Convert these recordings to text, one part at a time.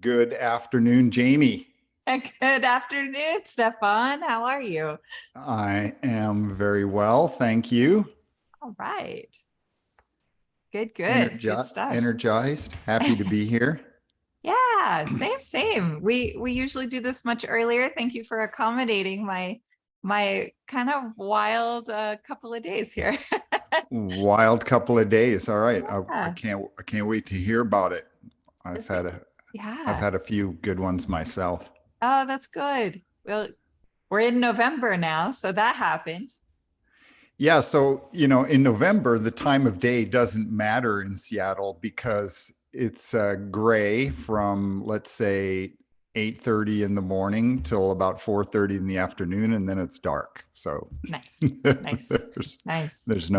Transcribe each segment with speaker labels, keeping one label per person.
Speaker 1: Good afternoon, Jamie.
Speaker 2: Good afternoon, Stefan. How are you?
Speaker 1: I am very well, thank you.
Speaker 2: All right. Good stuff.
Speaker 1: Energized, happy to be here.
Speaker 2: Yeah, same. We usually do this much earlier. Thank you for accommodating my kind of wild couple of days here.
Speaker 1: Wild couple of days. All right, I
Speaker 2: Yeah.
Speaker 1: can't wait to hear about it. I've
Speaker 2: It's-
Speaker 1: had a I've
Speaker 2: yeah.
Speaker 1: had a few good ones myself.
Speaker 2: Oh, that's good. Well, we're in November now, so that happened.
Speaker 1: Yeah, so in November, the time of day doesn't matter in Seattle because it's gray from, let's say, 8:30 in the morning till about 4:30 in the afternoon, and then it's dark. So
Speaker 2: Nice. Nice.
Speaker 1: there's
Speaker 2: Nice.
Speaker 1: there's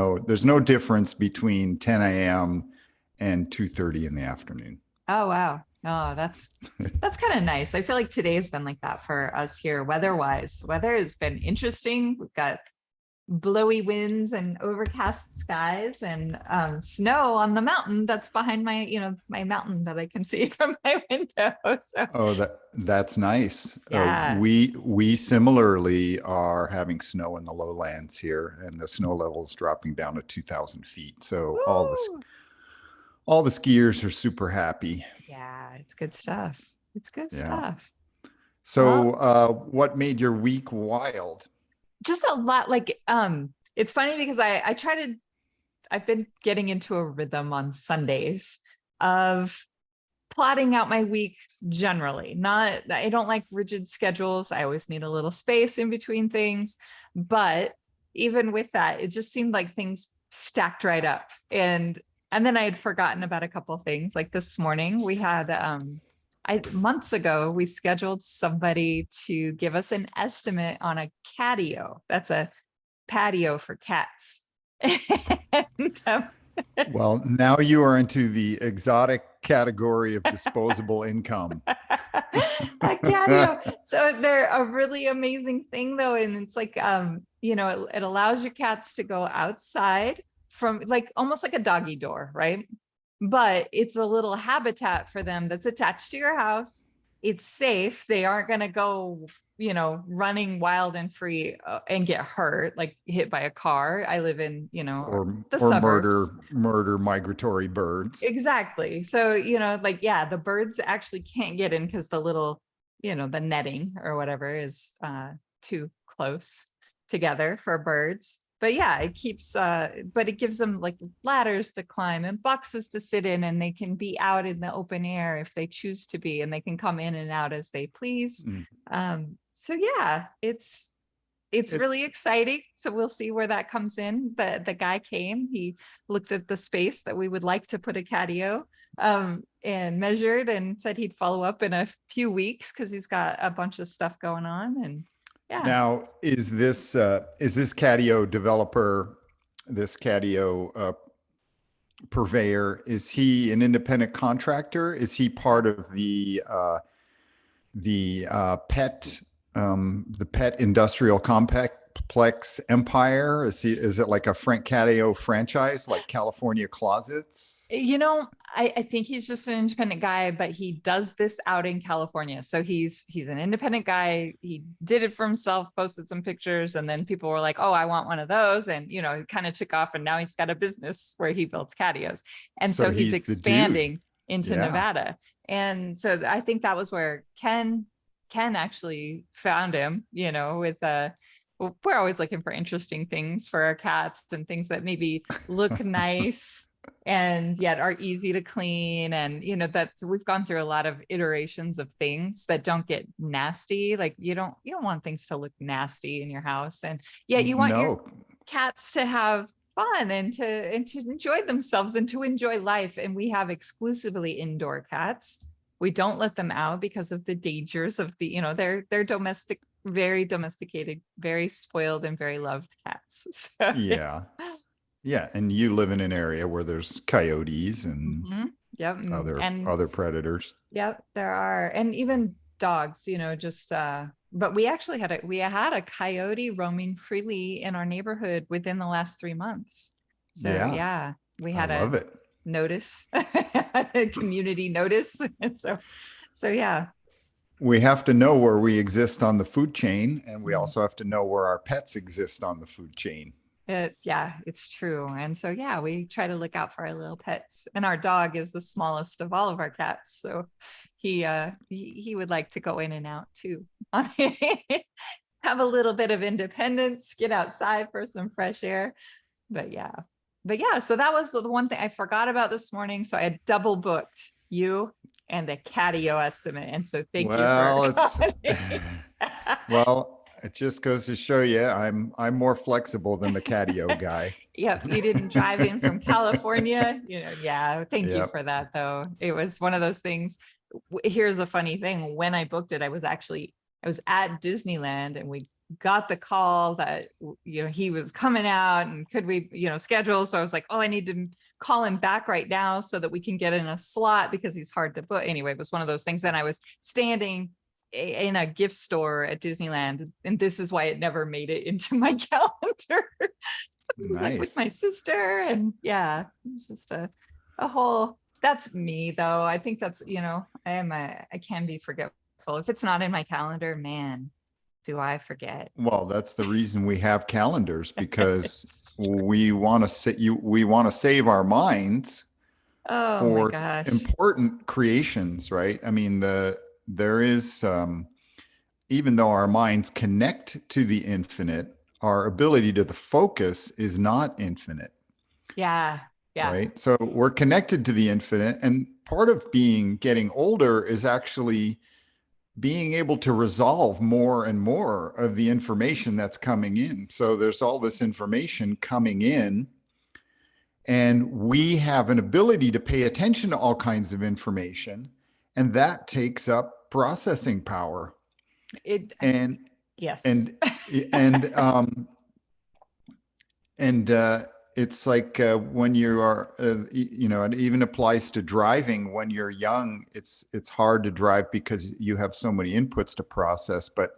Speaker 1: no difference between 10 a.m. and 2:30 in the afternoon.
Speaker 2: Oh wow. Oh, that's kind of nice. I feel like today's been like that for us here, weather-wise. Weather has been interesting. We've got blowy winds and overcast skies and snow on the mountain that's behind my mountain that I can see from my window. So
Speaker 1: Oh, that's nice.
Speaker 2: yeah.
Speaker 1: We similarly are having snow in the lowlands here, and the snow level is dropping down to 2,000 feet. So
Speaker 2: Woo!
Speaker 1: all the skiers are super happy.
Speaker 2: Yeah, it's good stuff. It's good
Speaker 1: Yeah.
Speaker 2: stuff.
Speaker 1: So,
Speaker 2: Well,
Speaker 1: what made your week wild?
Speaker 2: just a lot like it's funny because I try to I've been getting into a rhythm on Sundays of plotting out my week generally. Not, I don't like rigid schedules. I always need a little space in between things. But even with that, it just seemed like things stacked right up. And then I had forgotten about a couple of things. Like this morning, we had months ago, we scheduled somebody to give us an estimate on a catio. That's a patio for cats. And,
Speaker 1: Well, now you are into the exotic category of disposable income.
Speaker 2: a catio. So they're a really amazing thing though. And it's like, it allows your cats to go outside from like almost like a doggy door, right? But it's a little habitat for them that's attached to your house. It's safe. They aren't going to go, running wild and free and get hurt, like hit by a car. I live in, the
Speaker 1: or
Speaker 2: suburbs.
Speaker 1: murder migratory birds.
Speaker 2: Exactly. So, like, yeah, the birds actually can't get in because the little, the netting or whatever is too close together for birds. But yeah, but it gives them like ladders to climb and boxes to sit in, and they can be out in the open air if they choose to be, and they can come in and out as they please.
Speaker 1: Mm.
Speaker 2: So yeah, it's really
Speaker 1: It's
Speaker 2: exciting. So we'll see where that comes in. The guy came, he looked at the space that we would like to put a catio, and measured and said he'd follow up in a few weeks because he's got a bunch of stuff going on. And yeah.
Speaker 1: Now, is this catio developer, this catio purveyor, is he an independent contractor? Is he part of the pet industrial complex empire? Is it like a Frank Catio franchise, like California Closets?
Speaker 2: I think he's just an independent guy, but he does this out in California. So he's an independent guy. He did it for himself, posted some pictures, and then people were like, "Oh, I want one of those." And he kind of took off, and now he's got a business where he builds catios. And
Speaker 1: So
Speaker 2: so he's
Speaker 1: he's the dude.
Speaker 2: expanding into
Speaker 1: Yeah.
Speaker 2: Nevada. And so I think that was where Ken actually found him, with we're always looking for interesting things for our cats and things that maybe look nice and yet are easy to clean. And that we've gone through a lot of iterations of things that don't get nasty. Like you don't want things to look nasty in your house, and yet you want your
Speaker 1: No.
Speaker 2: cats to have fun and to enjoy themselves and to enjoy life. And we have exclusively indoor cats. We don't let them out because of the dangers of they're domestic, very domesticated, very spoiled and very loved cats. So yeah.
Speaker 1: Yeah. Yeah, and you live in an area where there's coyotes and
Speaker 2: Mhm. Yep. And
Speaker 1: other predators.
Speaker 2: yep, there are. And even dogs, just but we had a coyote roaming freely in our neighborhood within the last 3 months. So
Speaker 1: Yeah,
Speaker 2: yeah, we
Speaker 1: I
Speaker 2: had
Speaker 1: love
Speaker 2: a
Speaker 1: it.
Speaker 2: notice, a community notice. And so So yeah.
Speaker 1: We have to know where we exist on the food chain, and we
Speaker 2: Mm.
Speaker 1: also have to know where our pets exist on the food chain.
Speaker 2: Yeah, it's true. And so yeah, we try to look out for our little pets. And our dog is the smallest of all of our cats. So he would like to go in and out too. Have a little bit of independence, get outside for some fresh air. But yeah. But yeah, so that was the one thing I forgot about this morning. So I had double booked you and the catio estimate. And so thank you for
Speaker 1: Well, it's
Speaker 2: accommodating.
Speaker 1: well, it just goes to show you I'm more flexible than the catio guy.
Speaker 2: Yep, you didn't drive in from California. Yeah, thank you
Speaker 1: Yep.
Speaker 2: for that though. It was one of those things. Here's a funny thing. When I booked it, I was at Disneyland and we got the call that he was coming out and could we, schedule. So I was like, oh, I need to call him back right now so that we can get in a slot because he's hard to book. Anyway, it was one of those things. And I was standing in a gift store at Disneyland, and this is why it never made it into my calendar. So it was like with
Speaker 1: Nice.
Speaker 2: my sister, and yeah, it was just a whole. That's me though. I think that's I can be forgetful. If it's not in my calendar, man, do I forget.
Speaker 1: Well, that's the reason we have calendars, because
Speaker 2: It's true.
Speaker 1: we want to save our minds
Speaker 2: Oh my
Speaker 1: for
Speaker 2: gosh.
Speaker 1: important creations, right? I mean, there is even though our minds connect to the infinite, our ability to the focus is not infinite,
Speaker 2: Yeah. Yeah.
Speaker 1: right? So we're connected to the infinite, and part of being getting older is actually being able to resolve more and more of the information that's coming in. So there's all this information coming in, and we have an ability to pay attention to all kinds of information, and that takes up processing power.
Speaker 2: It.
Speaker 1: And
Speaker 2: Yes.
Speaker 1: and and and it's like when you are it even applies to driving. When you're young, it's hard to drive because you have so many inputs to process, but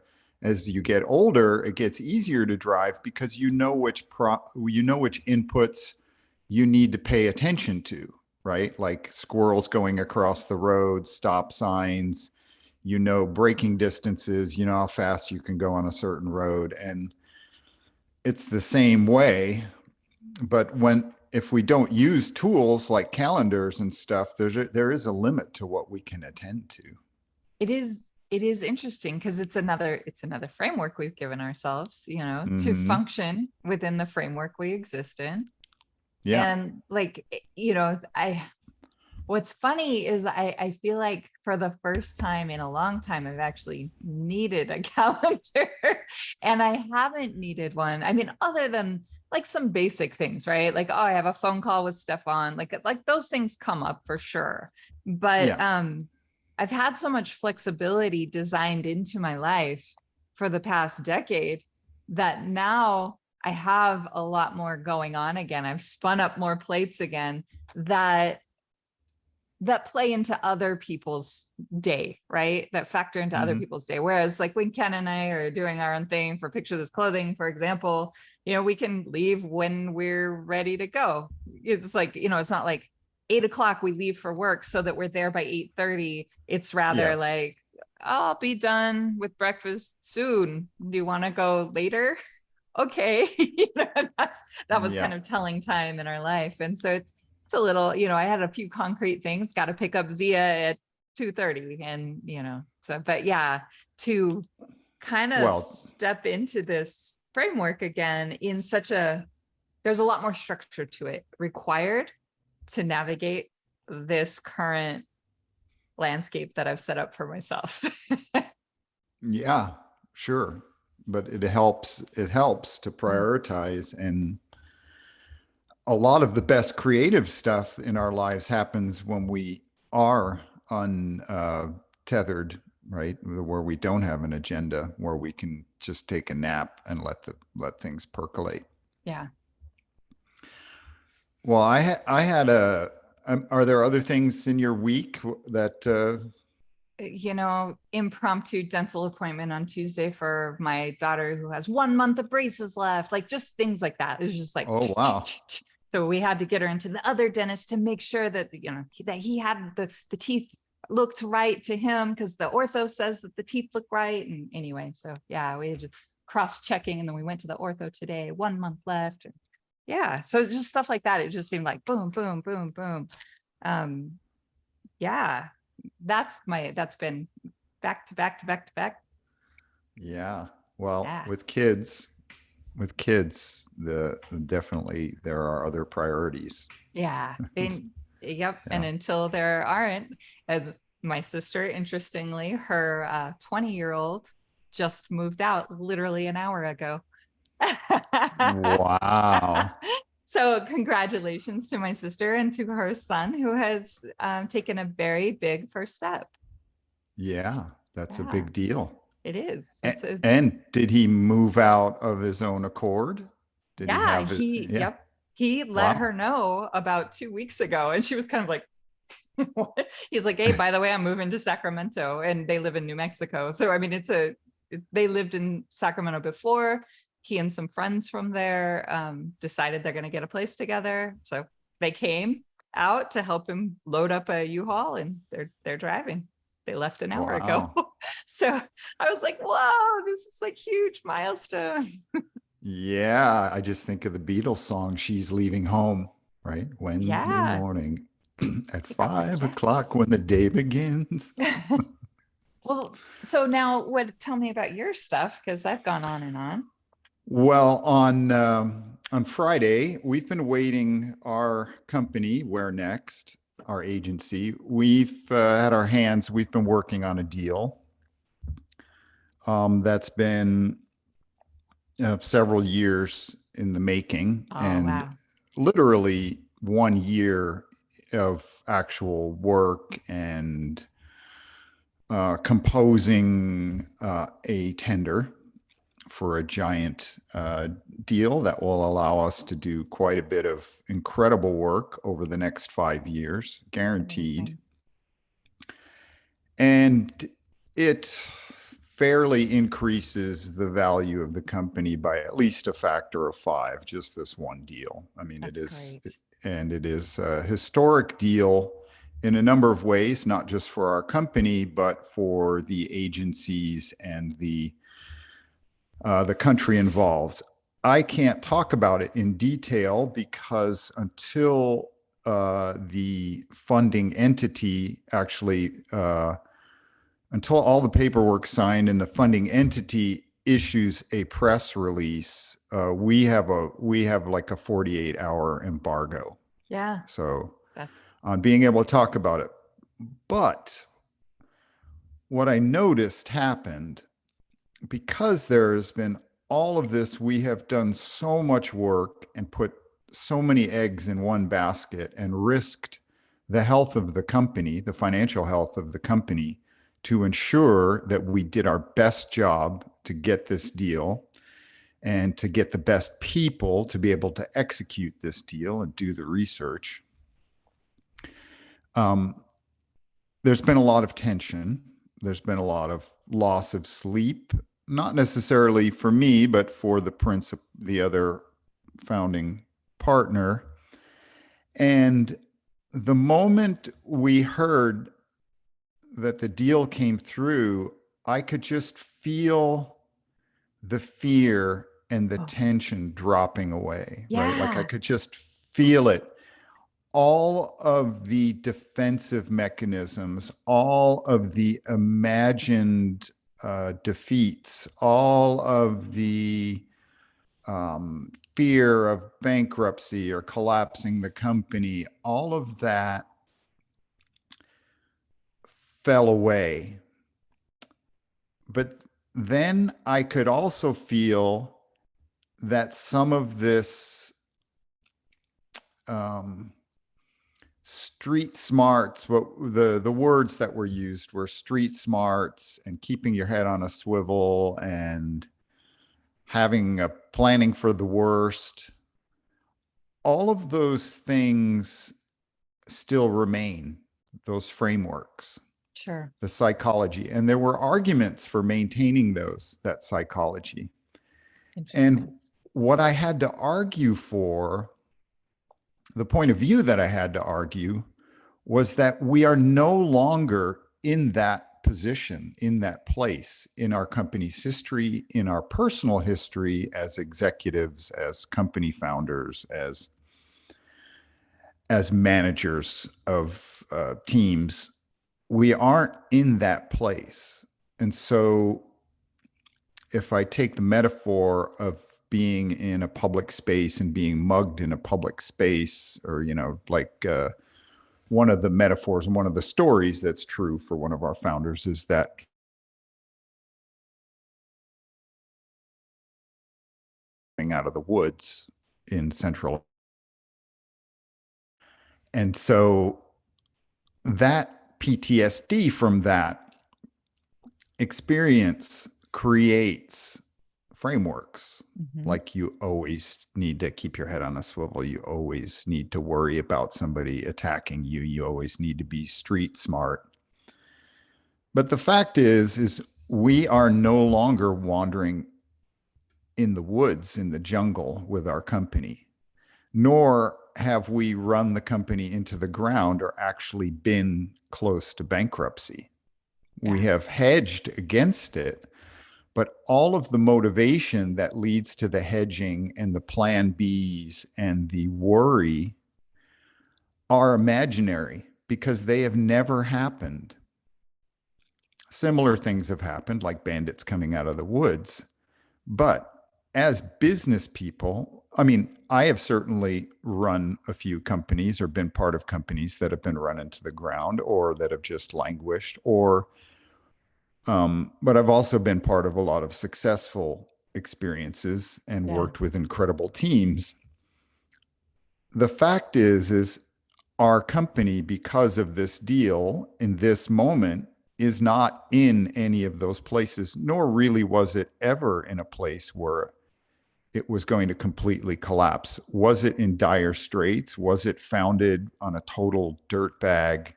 Speaker 1: as you get older, it gets easier to drive because you know which inputs you need to pay attention to, right? Like squirrels going across the road, stop signs, braking distances, how fast you can go on a certain road. And it's the same way, but if we don't use tools like calendars and stuff, there is a limit to what we can attend to.
Speaker 2: It is interesting because it's another framework we've given ourselves, to
Speaker 1: Hmm.
Speaker 2: function within the framework we exist in.
Speaker 1: Yeah.
Speaker 2: And like, I what's funny is I feel like for the first time in a long time, I've actually needed a calendar. And I haven't needed one. I mean, other than like some basic things, right? Like, oh, I have a phone call with Stefan. Like those things come up for sure. But
Speaker 1: Yeah.
Speaker 2: I've had so much flexibility designed into my life for the past decade that now I have a lot more going on again. I've spun up more plates again that play into other people's day, right? That factor into other
Speaker 1: Hmm.
Speaker 2: people's day. Whereas like when Ken and I are doing our own thing for Picture This Clothing, for example, we can leave when we're ready to go. It's like, it's not like 8 o'clock we leave for work so that we're there by 8:30. It's rather
Speaker 1: Yes.
Speaker 2: like, I'll be done with breakfast soon. Do you want to go later? Okay. That was
Speaker 1: Yeah.
Speaker 2: kind of telling time in our life. And so it's a little, I had a few concrete things, got to pick up Zia at 2:30, and so but yeah, to kind of
Speaker 1: Well,
Speaker 2: step into this framework again in such a there's a lot more structure to it required to navigate this current landscape that I've set up for myself.
Speaker 1: yeah, sure. But it helps to prioritize, and a lot of the best creative stuff in our lives happens when we are untethered, right? Where we don't have an agenda, where we can just take a nap and let things percolate.
Speaker 2: Yeah.
Speaker 1: Well, I had a. Are there other things in your week that?
Speaker 2: Impromptu dental appointment on Tuesday for my daughter who has 1 month of braces left, like just things like that. It was just like,
Speaker 1: Oh wow.
Speaker 2: so we had to get her into the other dentist to make sure that, that he had the teeth looked right to him because the ortho says that the teeth look right. And anyway, so yeah, we just cross-checking, and then we went to the ortho today, 1 month left. And yeah, so just stuff like that. It just seemed like boom, boom, boom, boom. Um, yeah, that's been back to back to back to back.
Speaker 1: Yeah. Well,
Speaker 2: Yeah.
Speaker 1: with kids, the definitely there are other priorities.
Speaker 2: Yeah. And yep. And
Speaker 1: Yeah.
Speaker 2: until there aren't, as my sister, interestingly, her 20-year-old just moved out literally an hour ago.
Speaker 1: Wow.
Speaker 2: So congratulations to my sister and to her son, who has taken a very big first step.
Speaker 1: Yeah, that's a
Speaker 2: Yeah,
Speaker 1: big deal.
Speaker 2: it is.
Speaker 1: A-
Speaker 2: It's a
Speaker 1: And did he move out of his own accord? Did he
Speaker 2: yeah,
Speaker 1: have it? Yeah.
Speaker 2: yep. He let
Speaker 1: Wow.
Speaker 2: her know about 2 weeks ago, and she was kind of like, what? He's like, hey, by the way, I'm moving to Sacramento, and they live in New Mexico. So I mean, they lived in Sacramento before. He and some friends from there decided they're going to get a place together. So they came out to help him load up a U-Haul, and they're driving. They left an hour ago.
Speaker 1: Wow.
Speaker 2: So I was like, whoa, this is like huge milestone.
Speaker 1: Yeah, I just think of the Beatles song, She's Leaving Home, right? Wednesday
Speaker 2: Yeah.
Speaker 1: morning at
Speaker 2: Yep.
Speaker 1: 5 o'clock when the day begins.
Speaker 2: Yep. Well, so now tell me about your stuff, because I've gone on and on.
Speaker 1: Well, on Friday, we've been waiting. Our company, Where Next, our agency, we've had our hands. We've been working on a deal that's been several years in the making,
Speaker 2: Oh,
Speaker 1: and
Speaker 2: wow.
Speaker 1: literally 1 year of actual work and composing a tender for a giant deal that will allow us to do quite a bit of incredible work over the next 5 years,
Speaker 2: That's
Speaker 1: guaranteed.
Speaker 2: amazing.
Speaker 1: And it fairly increases the value of the company by at least a factor of five, just this one deal. I mean,
Speaker 2: That's great.
Speaker 1: it is a historic deal in a number of ways, not just for our company, but for the agencies and the country involved. I can't talk about it in detail because the funding entity actually, until all the paperwork signed and the funding entity issues a press release, we have like a 48-hour embargo.
Speaker 2: Yeah,
Speaker 1: So
Speaker 2: that's
Speaker 1: on being able to talk about it. But what I noticed happened because there has been all of this, we have done so much work and put so many eggs in one basket and risked the health of the company, the financial health of the company, to ensure that we did our best job to get this deal and to get the best people to be able to execute this deal and do the research. Um, there's been a lot of tension. There's been a lot of loss of sleep, not necessarily for me, but for the other founding partner. And the moment we heard that the deal came through, I could just feel the fear and the
Speaker 2: oh,
Speaker 1: tension dropping away, right? Like I
Speaker 2: yeah.
Speaker 1: could just feel it. All of the defensive mechanisms, all of the imagined defeats, all of the fear of bankruptcy or collapsing the company, all of that fell away. But then I could also feel that some of this um, street smarts, what the words that were used were street smarts and keeping your head on a swivel and having a planning for the worst. All of those things still remain, those frameworks,
Speaker 2: Sure.
Speaker 1: the psychology. And there were arguments for maintaining that psychology.
Speaker 2: Interesting.
Speaker 1: And what I had to argue for, the point of view that I had to argue was that we are no longer in that position, in that place in our company's history, in our personal history as executives, as company founders, as managers of teams. We aren't in that place. And so if I take the metaphor of being in a public space and being mugged in a public space, or, like one of the metaphors and one of the stories that's true for one of our founders is that out of the woods in central. And so that PTSD from that experience creates frameworks.
Speaker 2: Mhm.
Speaker 1: Like, you always need to keep your head on a swivel. You always need to worry about somebody attacking you. You always need to be street smart. But the fact is we are no longer wandering in the woods, in the jungle with our company, nor have we run the company into the ground or actually been close to bankruptcy. We
Speaker 2: Yeah.
Speaker 1: have hedged against it, but all of the motivation that leads to the hedging and the plan Bs and the worry are imaginary because they have never happened. Similar things have happened, like bandits coming out of the woods. But as business people, I mean, I have certainly run a few companies or been part of companies that have been run into the ground or that have just languished, but I've also been part of a lot of successful experiences and
Speaker 2: Yeah.
Speaker 1: worked with incredible teams. The fact is our company, because of this deal in this moment, is not in any of those places, nor really was it ever in a place where it was going to completely collapse. Was it in dire straits? Was it founded on a total dirtbag,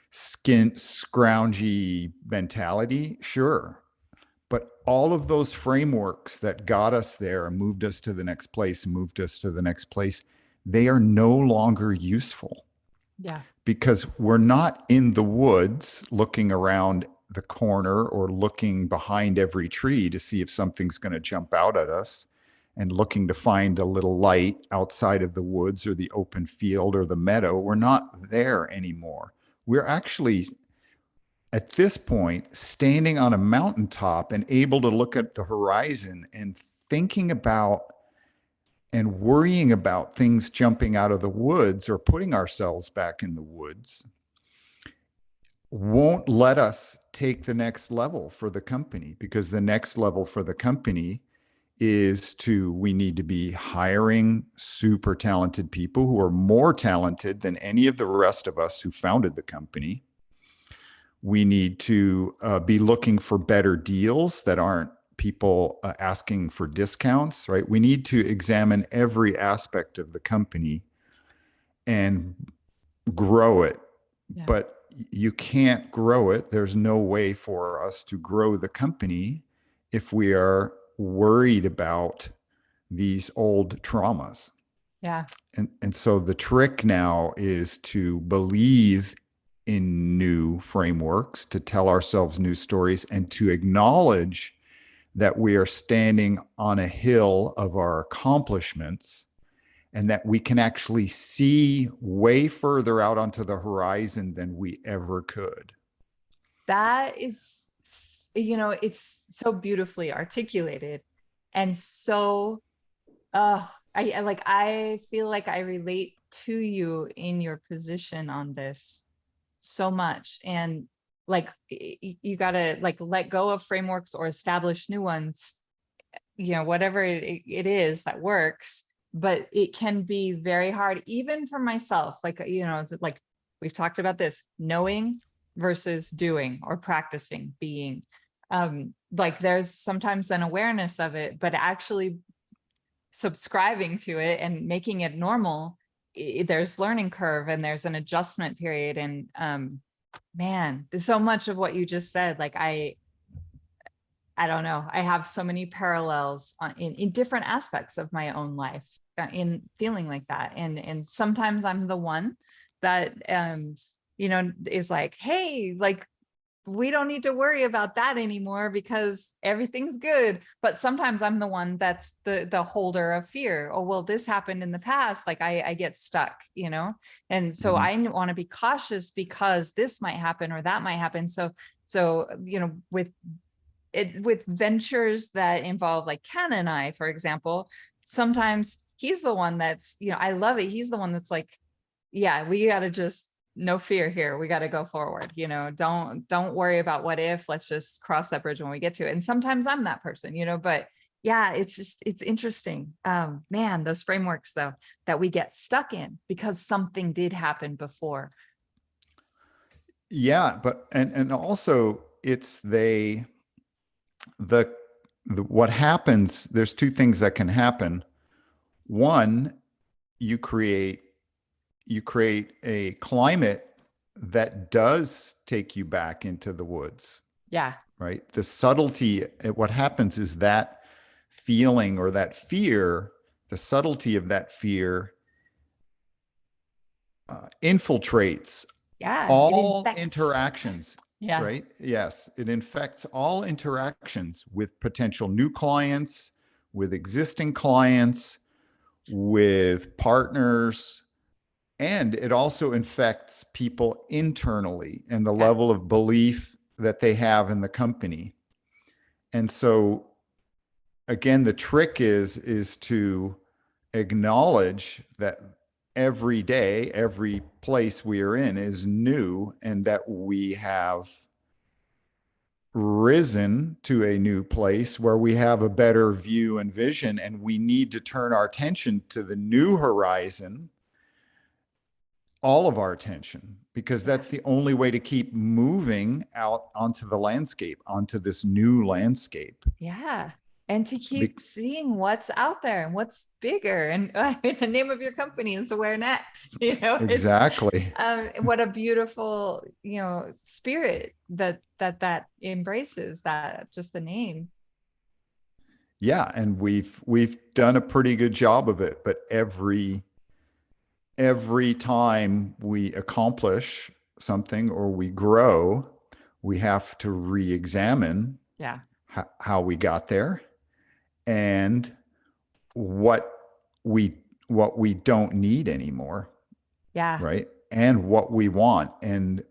Speaker 1: skin scroungy mentality? Sure. But all of those frameworks that got us there and moved us to the next place and moved us to the next place, they are no longer useful
Speaker 2: Yeah.
Speaker 1: because we're not in the woods looking around the corner or looking behind every tree to see if something's going to jump out at us and looking to find a little light outside of the woods or the open field or the meadow. We're not there anymore. We're actually, at this point, standing on a mountaintop and able to look at the horizon and thinking about and worrying about things jumping out of the woods or putting ourselves back in the woods won't let us take the next level for the company, because the next level for the company is we need to be hiring super talented people who are more talented than any of the rest of us who founded the company. We need to be looking for better deals that aren't people asking for discounts, right? We need to examine every aspect of the company and grow it.
Speaker 2: Yeah.
Speaker 1: But you can't grow it. There's no way for us to grow the company if we are worried about these old traumas.
Speaker 2: Yeah.
Speaker 1: And so the trick now is to believe in new frameworks, to tell ourselves new stories, and to acknowledge that we are standing on a hill of our accomplishments and that we can actually see way further out onto the horizon than we ever could.
Speaker 2: That is, it's so beautifully articulated and so, I feel like I relate to you in your position on this so much. And like, you gotta like let go of frameworks or establish new ones, whatever it is that works. But it can be very hard, even for myself. Like, like we've talked about this, knowing versus doing or practicing being. Like there's sometimes an awareness of it, but actually subscribing to it and making it normal, there's learning curve and there's an adjustment period. And man, there's so much of what you just said. Like I don't know. I have so many parallels in different aspects of my own life in feeling like that. And sometimes I'm the one that is like, hey, like, we don't need to worry about that anymore because everything's good. But sometimes I'm the one that's the holder of fear. Oh, well, this happened in the past. Like I get stuck, and so
Speaker 1: Mhm.
Speaker 2: I want to be cautious because this might happen or that might happen. So with ventures that involve like Ken and I, for example, sometimes he's the one that's, I love it. He's the one that's like, yeah, we got to just no fear here. We got to go forward. Don't worry about what if. Let's just cross that bridge when we get to it. And sometimes I'm that person, but yeah, it's interesting. Man, those frameworks though that we get stuck in because something did happen before.
Speaker 1: Yeah, but and also it's the what happens, there's two things that can happen. One, you create you create a climate that does take you back into the woods,
Speaker 2: Yeah,
Speaker 1: right? The subtlety, what happens is that feeling or that fear, the subtlety of that fear infiltrates
Speaker 2: yeah, it
Speaker 1: all
Speaker 2: infects.
Speaker 1: interactions,
Speaker 2: Yeah,
Speaker 1: right? Yes, it infects all interactions with potential new clients, with existing clients, with partners, and it also infects people internally and the
Speaker 2: yeah,
Speaker 1: level of belief that they have in the company. And so again, the trick is to acknowledge that every day, every place we are in is new, and that we have risen to a new place where we have a better view and vision, and we need to turn our attention to the new horizon, all of our attention, because
Speaker 2: yeah.
Speaker 1: that's the only way to keep moving out onto the landscape, onto this new landscape.
Speaker 2: Yeah. And to keep
Speaker 1: Be-
Speaker 2: seeing what's out there and what's bigger. And the name of your company is Where Next. It's
Speaker 1: exactly.
Speaker 2: what a beautiful, spirit that embraces that, just the name.
Speaker 1: Yeah, and we've done a pretty good job of it, but every time we accomplish something or we grow, we have to re-examine
Speaker 2: Yeah.
Speaker 1: how we got there and what we what we don't need anymore,
Speaker 2: Yeah.
Speaker 1: right? And what we want. And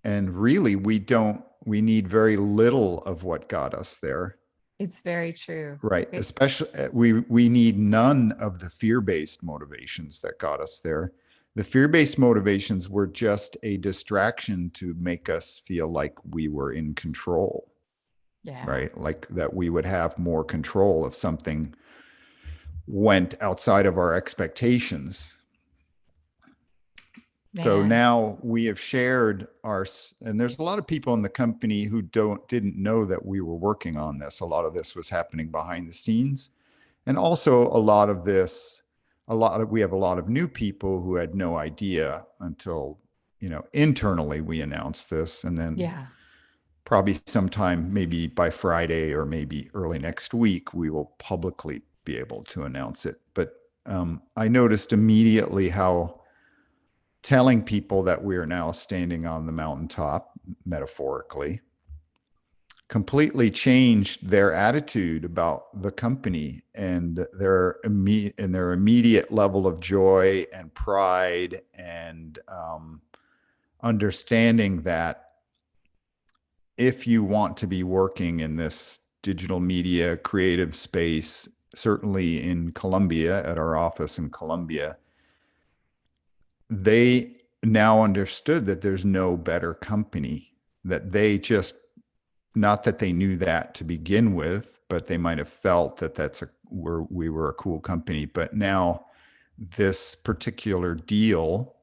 Speaker 1: really we need very little of what got us there.
Speaker 2: It's very true.
Speaker 1: Right.
Speaker 2: It,
Speaker 1: Especially we need none of the fear-based motivations that got us there. The fear-based motivations were just a distraction to make us feel like we were in control,
Speaker 2: yeah,
Speaker 1: right? Like that we would have more control if something went outside of our expectations. So
Speaker 2: man.
Speaker 1: now we have shared our, and there's a lot of people in the company who didn't know that we were working on this. A lot of this was happening behind the scenes. And also a lot of this, we have a lot of new people who had no idea until, internally we announced this. And then
Speaker 2: Yeah.
Speaker 1: probably sometime, maybe by Friday or maybe early next week, we will publicly be able to announce it. But I noticed immediately how telling people that we are now standing on the mountaintop, metaphorically, completely changed their attitude about the company and their immediate level of joy and pride and understanding that if you want to be working in this digital media creative space, certainly in Colombia, at our office in Colombia, they now understood that there's no better company, that they just, not that they knew that to begin with, but they might have felt that we were a cool company. But now this particular deal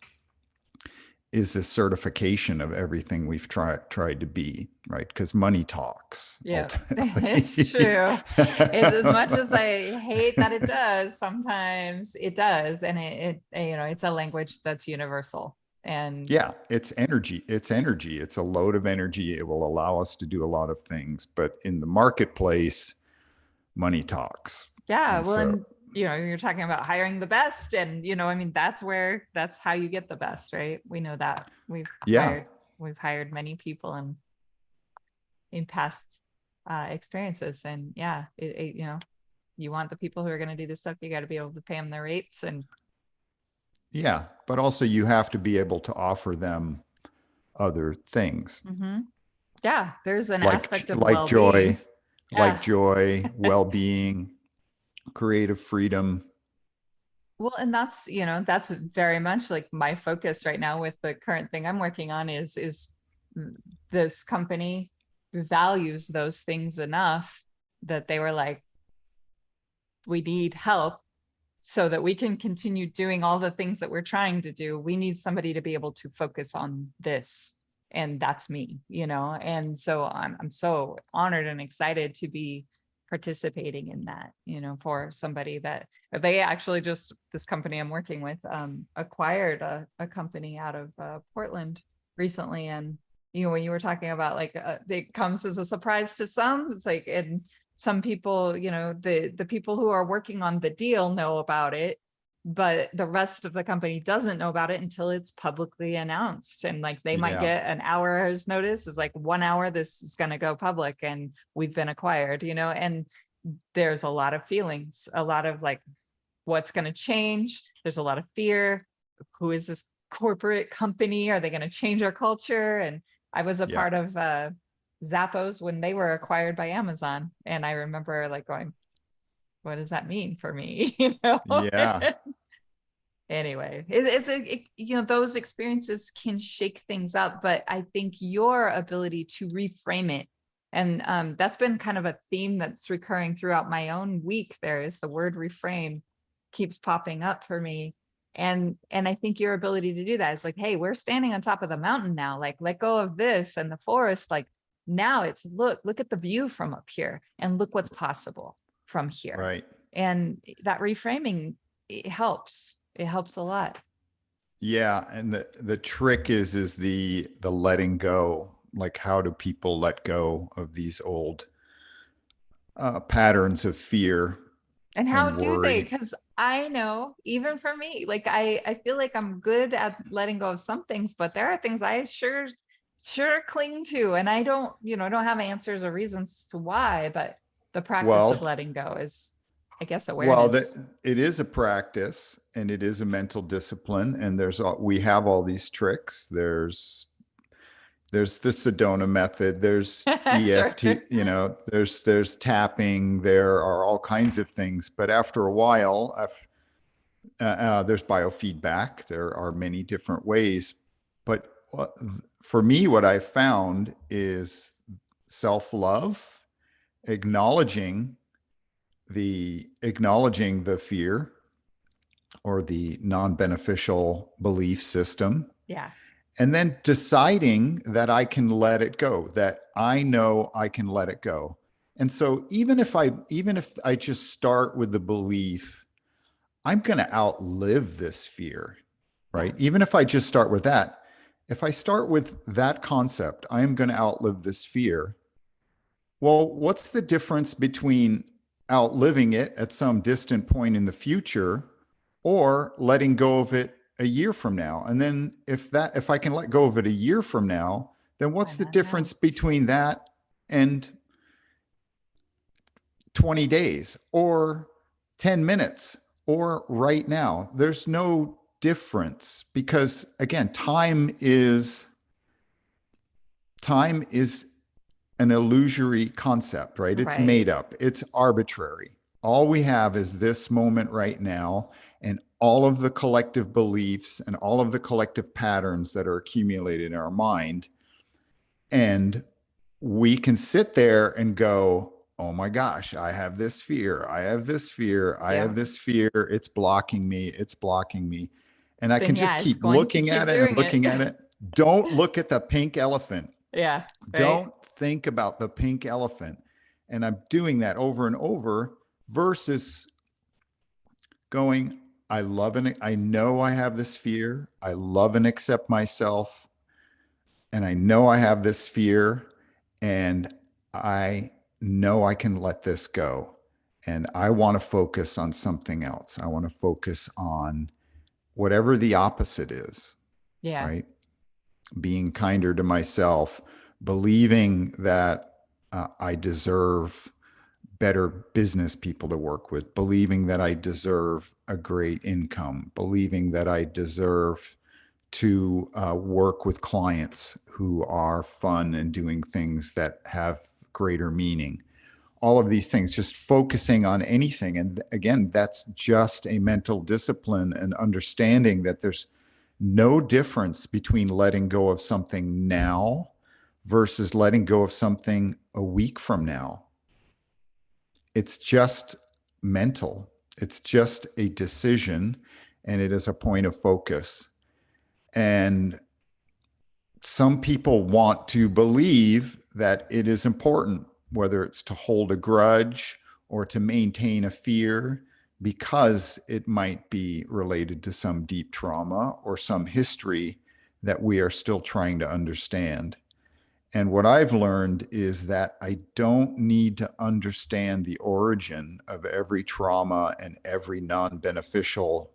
Speaker 1: is a certification of everything we've tried to be, right? Because money talks
Speaker 2: Yeah. It's
Speaker 1: ultimately.
Speaker 2: true. It's as much as I hate that it does, sometimes it does. And it's a language that's universal. And
Speaker 1: Yeah, it's energy. It's energy. It's a load of energy. It will allow us to do a lot of things. But in the marketplace, money talks.
Speaker 2: yeah,
Speaker 1: And
Speaker 2: well,
Speaker 1: so,
Speaker 2: and you're talking about hiring the best, and I mean, that's how you get the best, right? We know that
Speaker 1: Yeah.
Speaker 2: we've hired many people in past experiences, and yeah, you want the people who are going to do this stuff, you got to be able to pay them their rates, and
Speaker 1: Yeah. But also you have to be able to offer them other things
Speaker 2: mhm. Yeah, there's an
Speaker 1: like
Speaker 2: aspect of
Speaker 1: like
Speaker 2: well-being.
Speaker 1: joy,
Speaker 2: Yeah.
Speaker 1: well-being, creative freedom.
Speaker 2: Well, and that's very much like my focus right now with the current thing I'm working on is this company values those things enough that they were like, we need help so that we can continue doing all the things that we're trying to do. We need somebody to be able to focus on this. And that's me. And so I'm so honored and excited to be participating in that, for somebody that they actually just, this company I'm working with, acquired a company out of Portland recently. And, when you were talking about like, it comes as a surprise to some, it's like, and some people, the people who are working on the deal know about it, but the rest of the company doesn't know about it until it's publicly announced. And like they might
Speaker 1: Yeah.
Speaker 2: get an hour's notice, is like 1 hour, this is going to go public and we've been acquired. And there's a lot of feelings, a lot of like, what's going to change? There's a lot of fear. Who is this corporate company? Are they going to change our culture? And I was a
Speaker 1: Yeah.
Speaker 2: part of Zappos when they were acquired by Amazon. And I remember like going, what does that mean for me?
Speaker 1: Yeah.
Speaker 2: Anyway, those experiences can shake things up, but I think your ability to reframe it, and that's been kind of a theme that's recurring throughout my own week. There is the word reframe keeps popping up for me. And I think your ability to do that is like, hey, we're standing on top of the mountain now. Like, let go of this and the forest. Like now it's look at the view from up here and look what's possible from here.
Speaker 1: Right.
Speaker 2: And that reframing, it helps. It helps a lot.
Speaker 1: Yeah, and the trick is the letting go. Like, how do people let go of these old patterns of fear
Speaker 2: And how
Speaker 1: and
Speaker 2: do they?
Speaker 1: worry?
Speaker 2: Because I know, even for me, like I feel like I'm good at letting go of some things, but there are things I sure cling to. And I don't have answers or reasons to why, but the practice of
Speaker 1: Well,
Speaker 2: letting go is, I guess,
Speaker 1: well,
Speaker 2: awareness.
Speaker 1: it is a practice and it is a mental discipline, and we have all these tricks. There's the Sedona method. There's
Speaker 2: Sure.
Speaker 1: EFT. There's tapping. There are all kinds of things. But after a while, there's biofeedback. There are many different ways. But for me, what I found is self love, acknowledging acknowledging the fear or the non beneficial belief system,
Speaker 2: Yeah.
Speaker 1: and then deciding that I can let it go, that I know I can let it go. And so even if I just start with the belief I'm going to outlive this fear,
Speaker 2: Yeah.
Speaker 1: right? Even if I just start with that, if I start with that concept, I am going to outlive this fear. Well, what's the difference between outliving it at some distant point in the future or letting go of it a year from now? And then if I can let go of it a year from now, then
Speaker 2: Why
Speaker 1: what's the
Speaker 2: not now?
Speaker 1: difference between that and 20 days or 10 minutes or right now? There's no difference because again, time is an illusory concept, right? It's
Speaker 2: Right.
Speaker 1: made up, it's arbitrary. All we have is this moment right now, and all of the collective beliefs and all of the collective patterns that are accumulated in our mind. And we can sit there and go, oh my gosh, I have this fear. I have this fear. I
Speaker 2: Yeah.
Speaker 1: have this fear. It's blocking me. It's blocking me. And I can
Speaker 2: Then
Speaker 1: just
Speaker 2: yeah, it's
Speaker 1: keep
Speaker 2: going to
Speaker 1: looking
Speaker 2: keep
Speaker 1: at it and
Speaker 2: doing it.
Speaker 1: looking at it. Don't look at the pink elephant.
Speaker 2: Yeah. Right.
Speaker 1: Don't think about the pink elephant. And I'm doing that over and over versus going, I love and I know I have this fear. I love and accept myself. And I know I have this fear. And I know I can let this go. and I want to focus on something else. I want to focus on whatever the opposite is,
Speaker 2: Yeah.
Speaker 1: right? Being kinder to myself, believing that I deserve better business people to work with, believing that I deserve a great income, believing that I deserve to work with clients who are fun and doing things that have greater meaning. All of these things, just focusing on anything. And again, that's just a mental discipline and understanding that there's no difference between letting go of something now versus letting go of something a week from now. It's just mental, it's just a decision, and it is a point of focus. And some people want to believe that it is important, whether it's to hold a grudge or to maintain a fear, because it might be related to some deep trauma or some history that we are still trying to understand. And what I've learned is that I don't need to understand the origin of every trauma and every non beneficial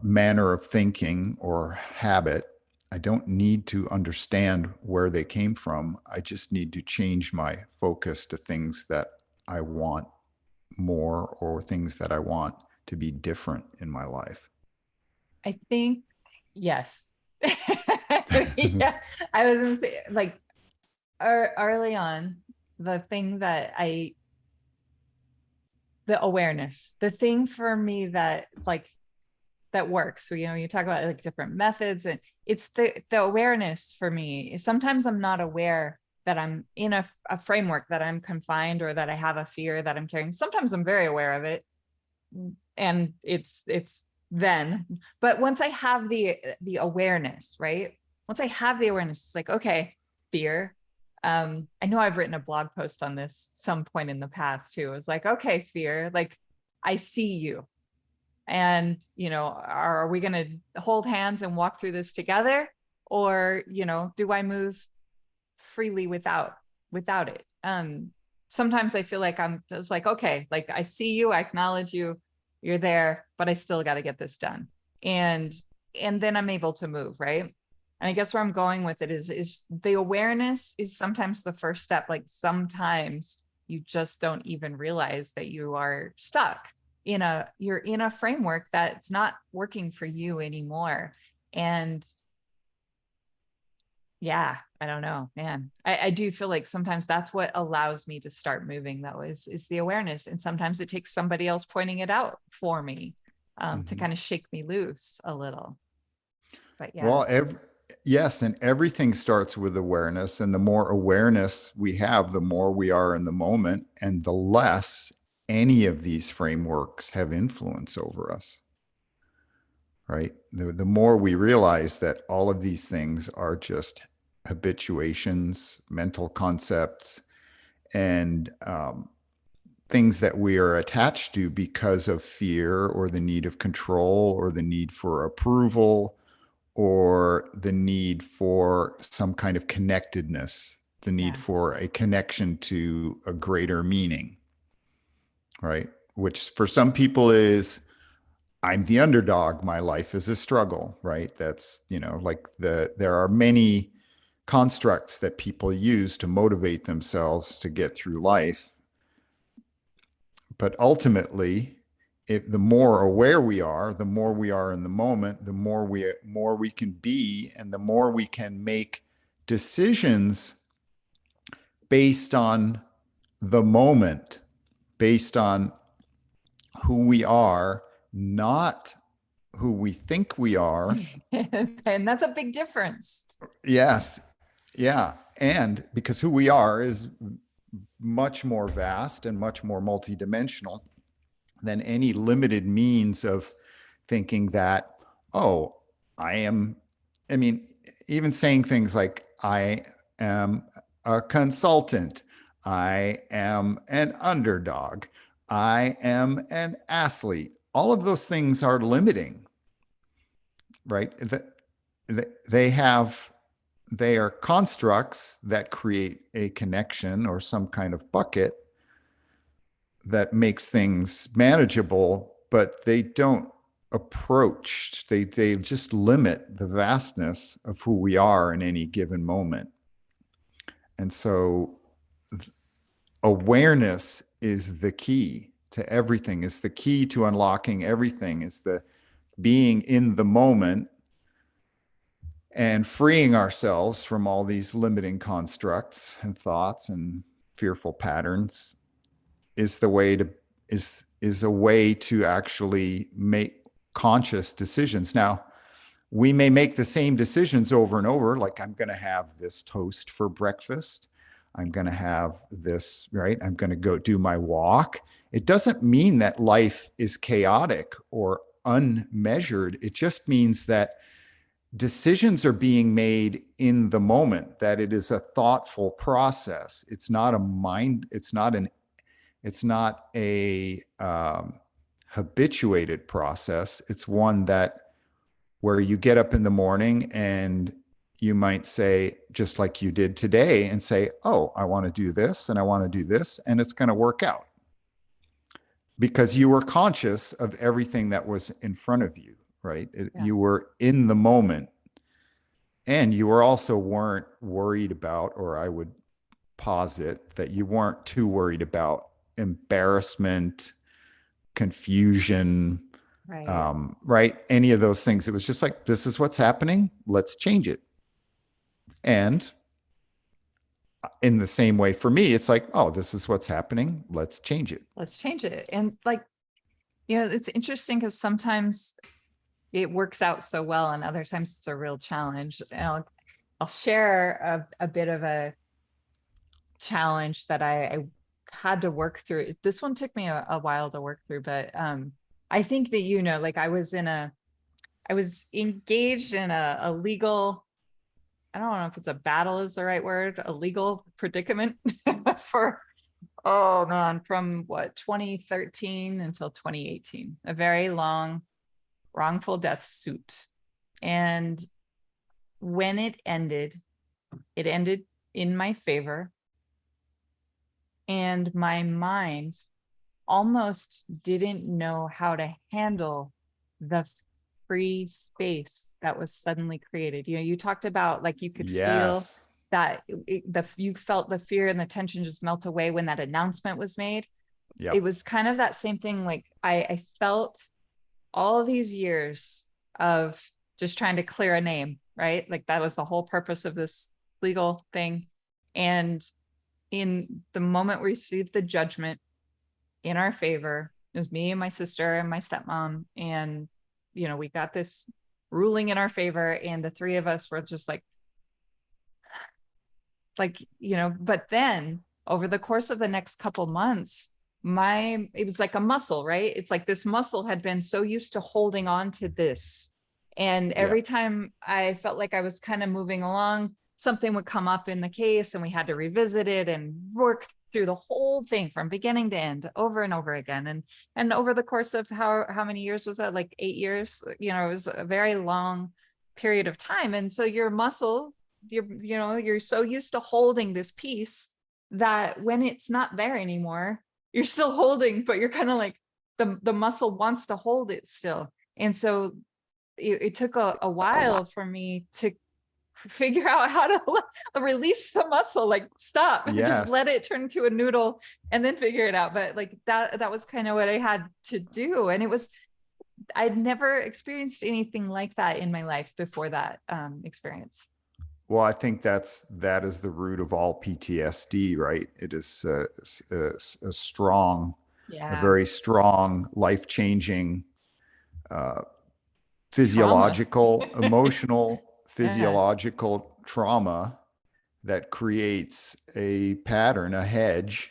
Speaker 1: manner of thinking or habit. I don't need to understand where they came from. I just need to change my focus to things that I want more or things that I want to be different in my life.
Speaker 2: I think, yes. Yeah. I was gonna say, like, early on, the thing that the awareness, the thing for me that like that works. So, you talk about like different methods, and it's the awareness for me. Sometimes I'm not aware that I'm in a framework, that I'm confined, or that I have a fear that I'm carrying. Sometimes I'm very aware of it, and it's then. But once I have the awareness, right? Once I have the awareness, it's like, okay, fear. I know I've written a blog post on this some point in the past too. It's like, okay, fear, like I see you. And are we going to hold hands and walk through this together, or do I move freely without it? Sometimes I feel like I'm just like, okay, like I see you, I acknowledge you, you're there, but I still got to get this done. And then I'm able to move, right? And I guess where I'm going with it is the awareness is sometimes the first step. Like sometimes you just don't even realize that you are stuck you're in a framework that's not working for you anymore. And yeah, I don't know, man. I do feel like sometimes that's what allows me to start moving, though, is the awareness. And sometimes it takes somebody else pointing it out for me, to
Speaker 1: Mm-hmm.
Speaker 2: kind of shake me loose a little. But yeah,
Speaker 1: Well, yes, and everything starts with awareness. And the more awareness we have, the more we are in the moment, and the less any of these frameworks have influence over us, right? The more we realize that all of these things are just habituations, mental concepts, and things that we are attached to because of fear or the need of control or the need for approval or the need for some kind of connectedness, the need
Speaker 2: yeah,
Speaker 1: for a connection to a greater meaning, right? Which for some people is, I'm the underdog, my life is a struggle, right? That's, like there are many constructs that people use to motivate themselves to get through life. But ultimately, if the more aware we are, the more we are in the moment, the more we can be, and the more we can make decisions based on the moment, based on who we are, not who we think we are.
Speaker 2: and that's a big difference.
Speaker 1: Yes, yeah, and because who we are is much more vast and much more multidimensional than any limited means of thinking that, oh, I am, I mean, even saying things like, I am a consultant, I am an underdog, I am an athlete. All of those things are limiting, right? They have, they are constructs that create a connection or some kind of bucket that makes things manageable, but they don't approach, they just limit the vastness of who we are in any given moment. And so awareness is the key to everything, is the key to unlocking everything, is the being in the moment and freeing ourselves from all these limiting constructs and thoughts and fearful patterns is the way to is a way to actually make conscious decisions. Now, we may make the same decisions over and over, like I'm going to have this toast for breakfast. I'm going to have this, right? I'm going to go do my walk. It doesn't mean that life is chaotic or unmeasured. It just means that decisions are being made in the moment, that it is a thoughtful process. It's not a mind, it's not a habituated process. It's one that where you get up in the morning and you might say, just like you did today, and say, oh, I want to do this and I want to do this, and it's going to work out because you were conscious of everything that was in front of you, right?
Speaker 2: Yeah.
Speaker 1: You were in the moment, and you were also weren't worried about, or I would posit that you weren't too worried about embarrassment, confusion,
Speaker 2: Right.
Speaker 1: right? Any of those things. It was just like, this is what's happening. Let's change it. And in the same way for me, it's like, oh, this is what's happening. Let's change it.
Speaker 2: Let's change it. And like, it's interesting because sometimes it works out so well and other times it's a real challenge. And I'll share a bit of a challenge that I had to work through. This one took me a while to work through, but I think that, like I was engaged in a legal, I don't know if it's a battle is the right word, a legal predicament for, oh man, from what, 2013 until 2018, a very long wrongful death suit. And when it ended in my favor. And my mind almost didn't know how to handle the free space that was suddenly created. You talked about like you could feel
Speaker 1: Yes.
Speaker 2: that you felt the fear and the tension just melt away when that announcement was made. It
Speaker 1: Yep.
Speaker 2: was kind of that same thing. Like I felt all of these years of just trying to clear a name, right? Like that was the whole purpose of this legal thing. And in the moment we received the judgment in our favor, it was me and my sister and my stepmom. And, we got this ruling in our favor. And the three of us were just but then over the course of the next couple months, it was like a muscle, right? It's like this muscle had been so used to holding on to this. And
Speaker 1: Yeah.
Speaker 2: every time I felt like I was kind of moving along, something would come up in the case and we had to revisit it and work through the whole thing from beginning to end over and over again. And over the course of how many years was that? Like 8 years, it was a very long period of time. And so your muscle, you're so used to holding this piece that when it's not there anymore, you're still holding, but you're kind of like the muscle wants to hold it still. And so it took a while for me to figure out how to release the muscle, like stop and just
Speaker 1: Yes.
Speaker 2: let it turn to a noodle and then figure it out. But like that was kind of what I had to do. And I'd never experienced anything like that in my life before that experience.
Speaker 1: Well, I think that is the root of all PTSD, right? It is a strong, a
Speaker 2: Yeah.
Speaker 1: very strong, life-changing, uh,
Speaker 2: Trauma.
Speaker 1: physiological, emotional,
Speaker 2: Yeah.
Speaker 1: physiological trauma that creates a pattern, a hedge,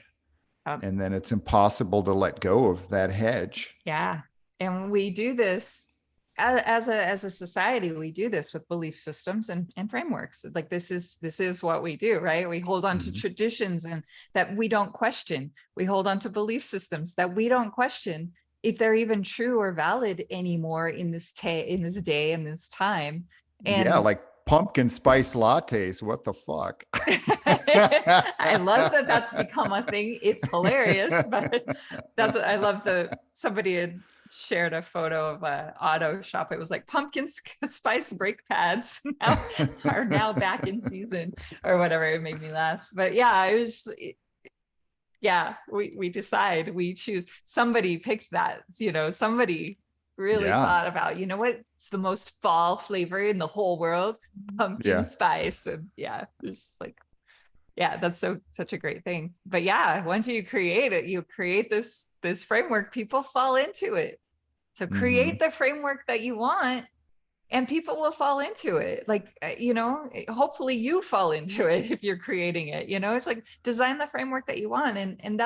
Speaker 2: Um,
Speaker 1: and then it's impossible to let go of that hedge.
Speaker 2: yeah. And we do this as a society, we do this with belief systems and frameworks. Like this is what we do, right? We hold on to
Speaker 1: Mhm.
Speaker 2: traditions and that we don't question. We hold on to belief systems that we don't question if they're even true or valid anymore in this day, in this time.
Speaker 1: Yeah,
Speaker 2: And
Speaker 1: like pumpkin spice lattes. What the fuck?
Speaker 2: I love that that's become a thing. It's hilarious, but that's what I love. Somebody had shared a photo of a auto shop. It was like pumpkin spice brake pads now are now back in season or whatever. It made me laugh. But yeah, it was yeah, we decide, we choose. Somebody picked that, somebody really
Speaker 1: Yeah.
Speaker 2: thought about, what's the most fall flavor in the whole world? Pumpkin
Speaker 1: Yeah.
Speaker 2: spice. And yeah, it's just like, yeah, that's such a great thing. But yeah, once you create it, you create this framework, people fall into it. So
Speaker 1: Hmm.
Speaker 2: create the framework that you want and people will fall into it. Like, hopefully you fall into it if you're creating it. It's like design the framework that you want. And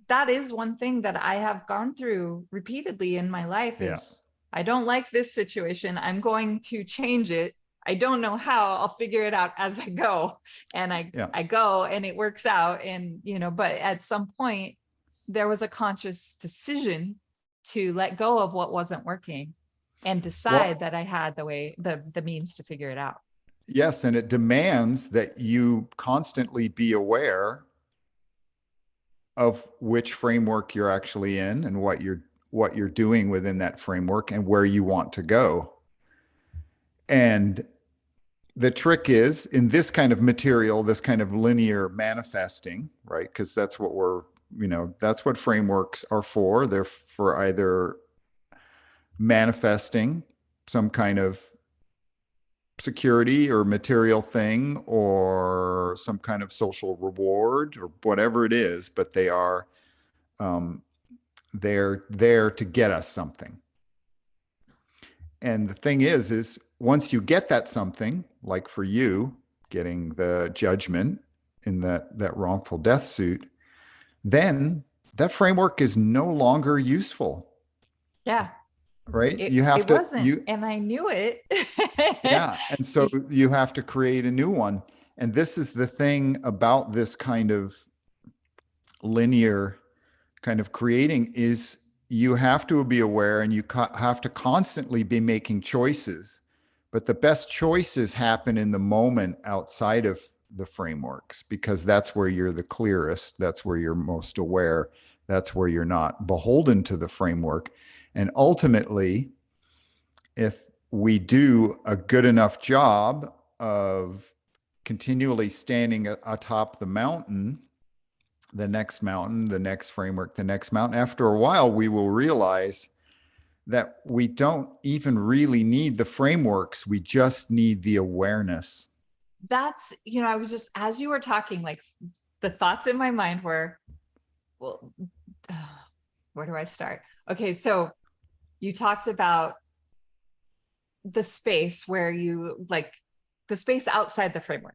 Speaker 2: that is one thing that I have gone through repeatedly in my life
Speaker 1: Yeah.
Speaker 2: is I don't like this situation. I'm going to change it. I don't know how. I'll figure it out as I go. And
Speaker 1: Yeah.
Speaker 2: I go and it works out. And, but at some point there was a conscious decision to let go of what wasn't working and decide
Speaker 1: Well,
Speaker 2: that I had the means to figure it out.
Speaker 1: yes, and it demands that you constantly be aware of which framework you're actually in and what you're doing within that framework and where you want to go. And the trick is in this kind of material, this kind of linear manifesting, right? Because that's what frameworks are for. They're for either manifesting some kind of security or material thing or some kind of social reward or whatever it is, but um, they're there to get us something. And the thing is once you get that something, like for you getting the judgment in that wrongful death suit, then that framework is no longer useful,
Speaker 2: Yeah,
Speaker 1: right?
Speaker 2: it
Speaker 1: You have
Speaker 2: it
Speaker 1: to
Speaker 2: wasn't,
Speaker 1: you
Speaker 2: and I knew it.
Speaker 1: Yeah, and so you have to create a new one. And this is the thing about this kind of linear kind of creating is you have to be aware and you have to constantly be making choices. But the best choices happen in the moment outside of the frameworks because that's where you're the clearest, that's where you're most aware, that's where you're not beholden to the framework. And ultimately, if we do a good enough job of continually standing atop the mountain, the next framework, the next mountain, after a while, we will realize that we don't even really need the frameworks. We just need the awareness.
Speaker 2: That's, I was just, as you were talking, like the thoughts in my mind were, well, where do I start? Okay, so you talked about the space where you like the space outside the framework.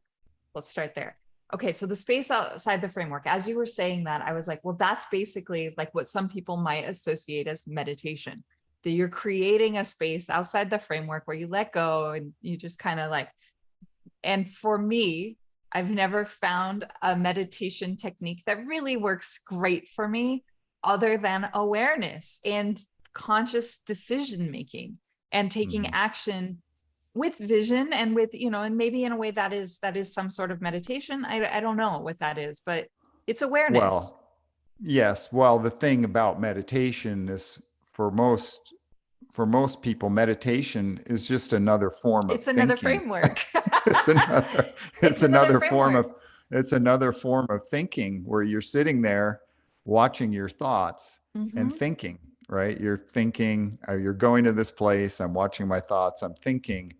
Speaker 2: Let's start there. Okay, so the space outside the framework, as you were saying that, I was like, well, that's basically like what some people might associate as meditation. That you're creating a space outside the framework where you let go and you just kind of like, and for me, I've never found a meditation technique that really works great for me other than awareness and conscious decision making and taking
Speaker 1: Mhm.
Speaker 2: action with vision and with, and maybe in a way that is some sort of meditation. I don't know what that is, but it's awareness.
Speaker 1: Well, yes. Well, the thing about meditation is for most for most people, meditation is just another form of
Speaker 2: It's another
Speaker 1: thinking.
Speaker 2: framework.
Speaker 1: it's another
Speaker 2: It's
Speaker 1: it's
Speaker 2: another
Speaker 1: another form
Speaker 2: framework.
Speaker 1: of it's another form of thinking where you're sitting there watching your thoughts and
Speaker 2: Mm-hmm.
Speaker 1: thinking, right? You're thinking, you're going to this place, I'm watching my thoughts, I'm thinking.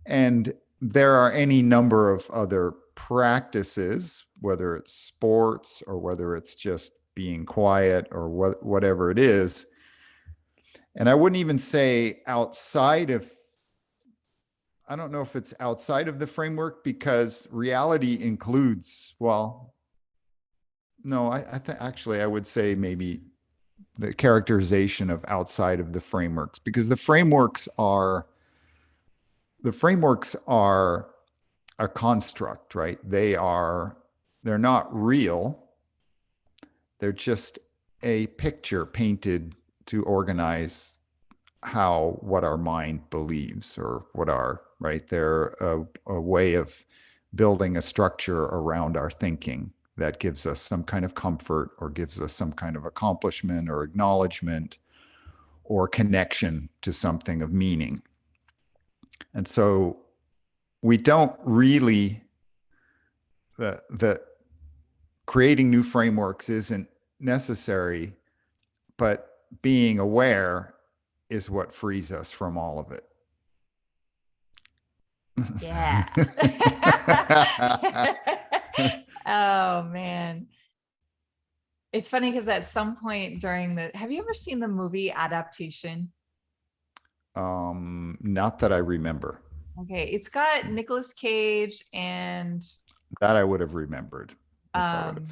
Speaker 1: And there are any number of other practices, whether it's sports or whether it's just being quiet or whatever it is. And I wouldn't even say outside of, I don't know if it's outside of the framework because reality includes, well, no, actually, I would say maybe the characterization of outside of the frameworks because the frameworks are a construct, right? They're not real. They're just a picture painted to organize what our mind believes or what our right? They're a way of building a structure around our thinking that gives us some kind of comfort or gives us some kind of accomplishment or acknowledgement or connection to something of meaning. And so we don't really, the creating new frameworks isn't necessary, but being aware is what frees us from all of it.
Speaker 2: Yeah. Oh man. It's funny because at some point during have you ever seen the movie Adaptation?
Speaker 1: Not that I remember.
Speaker 2: Okay, it's got Nicolas Cage and
Speaker 1: That I would have remembered if I would have.
Speaker 2: um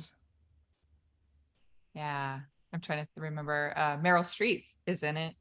Speaker 2: yeah, I'm trying to remember. Meryl Streep is in it.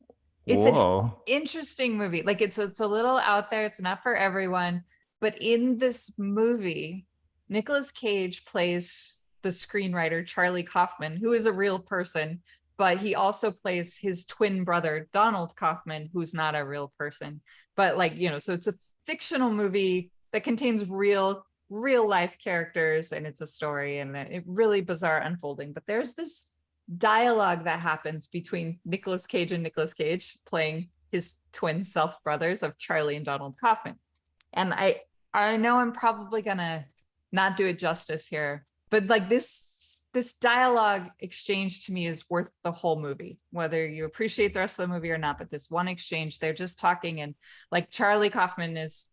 Speaker 2: It's an
Speaker 1: Whoa.
Speaker 2: interesting movie. Like it's a little out there. It's not for everyone. But in this movie, Nicolas Cage plays the screenwriter Charlie Kaufman, who is a real person, but he also plays his twin brother Donald Kaufman, who's not a real person. But like, so it's a fictional movie that contains real life characters, and it's a story, and it really bizarre unfolding. But there's this dialogue that happens between Nicolas Cage and Nicolas Cage playing his twin self brothers of Charlie and Donald Kaufman. And I know I'm probably gonna not do it justice here, but like this dialogue exchange to me is worth the whole movie, whether you appreciate the rest of the movie or not. But this one exchange, they're just talking, and like Charlie Kaufman is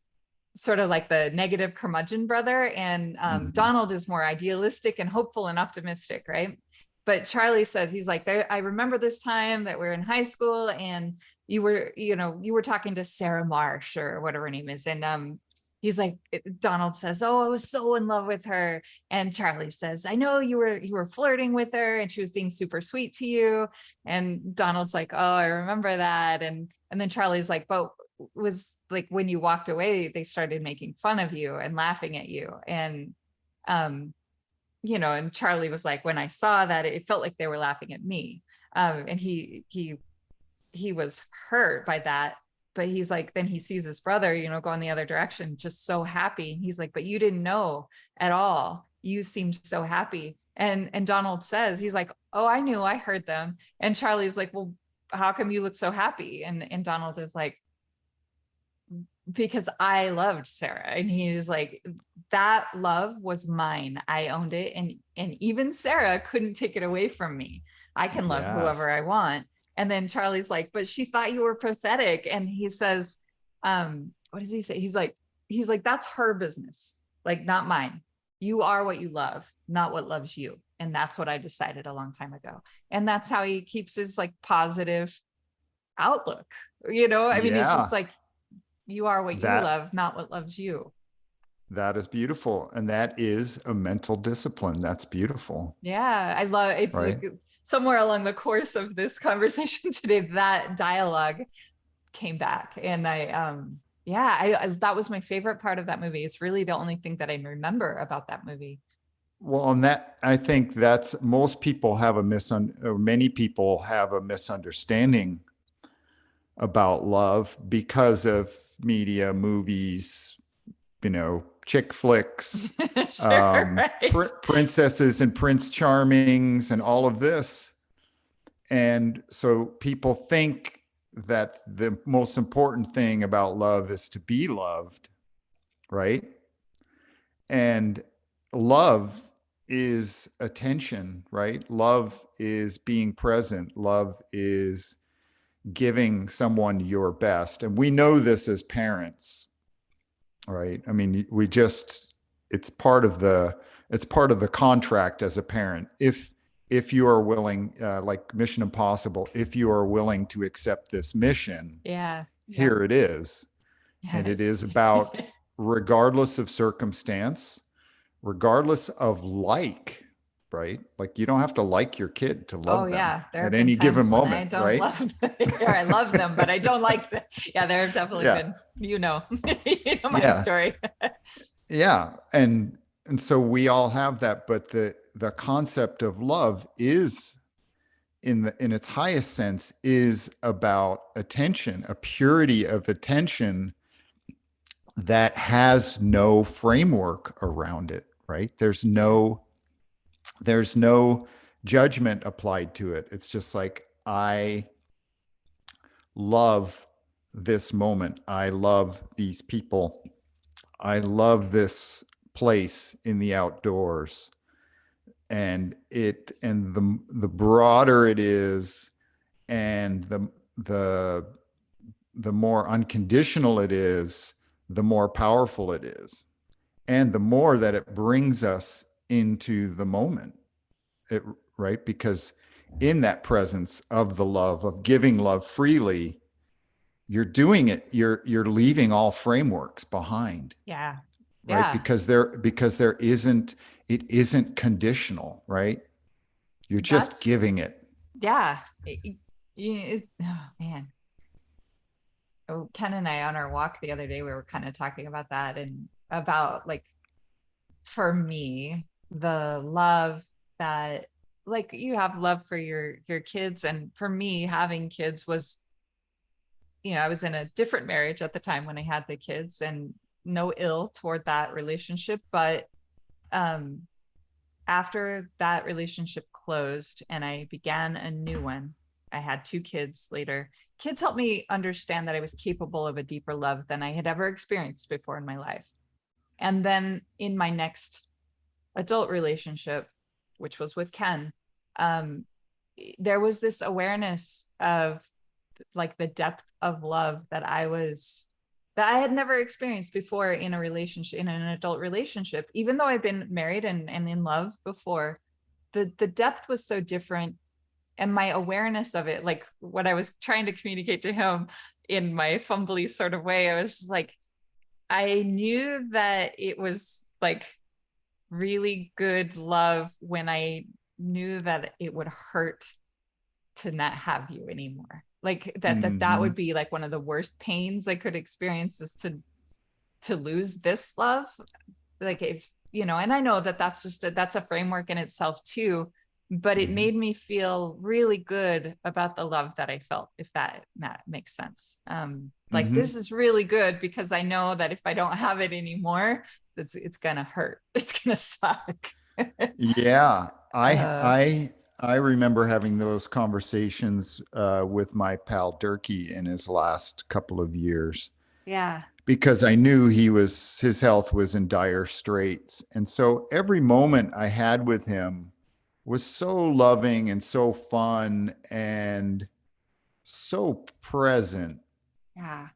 Speaker 2: sort of like the negative curmudgeon brother, and
Speaker 1: Mhm.
Speaker 2: Donald is more idealistic and hopeful and optimistic, right? But Charlie says, he's like, I remember this time that we're in high school and you were talking to Sarah Marsh or whatever her name is. And he's like, Donald says, oh, I was so in love with her. And Charlie says, I know you were flirting with her and she was being super sweet to you. And Donald's like, oh, I remember that. And then Charlie's like, but was like when you walked away, they started making fun of you and laughing at you. And um and Charlie was like, when I saw that, it felt like they were laughing at me. And he was hurt by that. But he's like, then he sees his brother, go in the other direction, just so happy. And he's like, but you didn't know at all. You seemed so happy. And Donald says, he's like, oh, I knew, I heard them. And Charlie's like, well, how come you look so happy? And Donald is like, because I loved Sarah. And he's like, that love was mine. I owned it. And even Sarah couldn't take it away from me. I can love
Speaker 1: Yes.
Speaker 2: whoever I want. And then Charlie's like, but she thought you were pathetic. And he says, what does he say? He's like, that's her business, like not mine. You are what you love, not what loves you. And that's what I decided a long time ago. And that's how he keeps his like positive outlook. I mean, it's just
Speaker 1: Yeah.
Speaker 2: like, you are what you
Speaker 1: That
Speaker 2: love, not what loves you.
Speaker 1: that is beautiful. And that is a mental discipline. That's beautiful,
Speaker 2: Yeah, I love it.
Speaker 1: right?
Speaker 2: Like somewhere along the course of this conversation today, that dialogue came back, and yeah, that was my favorite part of that movie. It's really the only thing that I remember about that movie.
Speaker 1: Well, and that I think that's most people have or many people have a misunderstanding about love because of media, movies, chick flicks,
Speaker 2: Sure, right?
Speaker 1: princesses and prince charmings, and all of this. And so people think that the most important thing about love is to be loved, right? And love is attention, right? Love is being present. Love is giving someone your best. And we know this as parents, right? I mean, it's part of the contract as a parent. If you are willing, like Mission Impossible, if you are willing to accept this mission,
Speaker 2: Yeah, yeah,
Speaker 1: here it is. And
Speaker 2: yeah.
Speaker 1: it is about, regardless of circumstance, regardless of right? Like you don't have to like your kid to
Speaker 2: Oh
Speaker 1: love them
Speaker 2: yeah, there
Speaker 1: at
Speaker 2: have been
Speaker 1: any given
Speaker 2: times when I
Speaker 1: moment,
Speaker 2: don't
Speaker 1: right?
Speaker 2: love them, or I love them, but I don't like them. Yeah, there have definitely
Speaker 1: Yeah.
Speaker 2: been, you know my
Speaker 1: Yeah.
Speaker 2: story.
Speaker 1: Yeah. And so we all have that, but the concept of love is, in its highest sense, is about attention, a purity of attention that has no framework around it, right?
Speaker 2: Yeah.
Speaker 1: There's no judgment applied to it. It's just like, I love this moment. I love these people. I love this place in the outdoors. And the broader it is, and the the more unconditional it is, the more powerful it is, and the more that it brings us into the moment. It, right? Because in that presence of the love, of giving love freely, you're doing it, you're leaving all frameworks behind,
Speaker 2: Yeah.
Speaker 1: right?
Speaker 2: Yeah.
Speaker 1: Because there isn't, it isn't conditional, right? You're just
Speaker 2: That's,
Speaker 1: giving it.
Speaker 2: yeah. Oh man. Oh, Ken and I on our walk the other day, we were kind of talking about that and about like for me, the love that like you have love for your kids and for me having kids was I was in a different marriage at the time when I had the kids and no ill toward that relationship, but um after that relationship closed and I began a new one, I had two kids later. Kids helped me understand that I was capable of a deeper love than I had ever experienced before in my life. And then in my next adult relationship, which was with Ken, um, there was this awareness of like the depth of love that I had never experienced before in a relationship, in an adult relationship, even though I'd been married and in love before. The depth was so different. And my awareness of it, like what I was trying to communicate to him in my fumbly sort of way, I was just like, I knew that it was like really good love when I knew that it would hurt to not have you anymore. Like that
Speaker 1: Mm-hmm.
Speaker 2: would be like one of the worst pains I could experience is to lose this love. Like if and I know that that's a framework in itself too, but it
Speaker 1: Mm-hmm.
Speaker 2: made me feel really good about the love that I felt, if that makes sense. Like
Speaker 1: Mm-hmm.
Speaker 2: this is really good because I know that if I don't have it anymore, it's gonna hurt. It's gonna suck.
Speaker 1: Yeah,
Speaker 2: uh,
Speaker 1: I remember having those conversations with my pal Durkee in his last couple of years,
Speaker 2: yeah,
Speaker 1: because I knew his health was in dire straits. And so every moment I had with him was so loving and so fun and so present,
Speaker 2: yeah,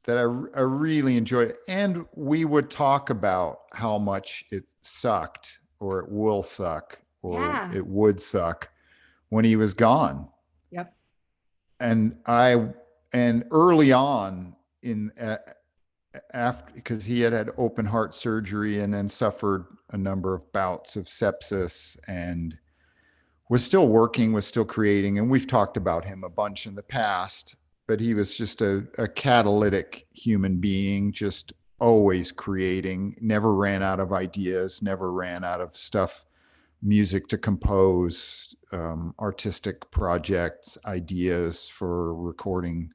Speaker 1: that I really enjoyed it. And we would talk about how much it sucked, or it will suck, or
Speaker 2: yeah,
Speaker 1: it would suck when he was gone.
Speaker 2: yep,
Speaker 1: And and early on in after, because he had open heart surgery and then suffered a number of bouts of sepsis, and was still working, was still creating. And we've talked about him a bunch in the past, but he was just a catalytic human being, just always creating, never ran out of ideas, never ran out of stuff, music to compose, artistic projects, ideas for recording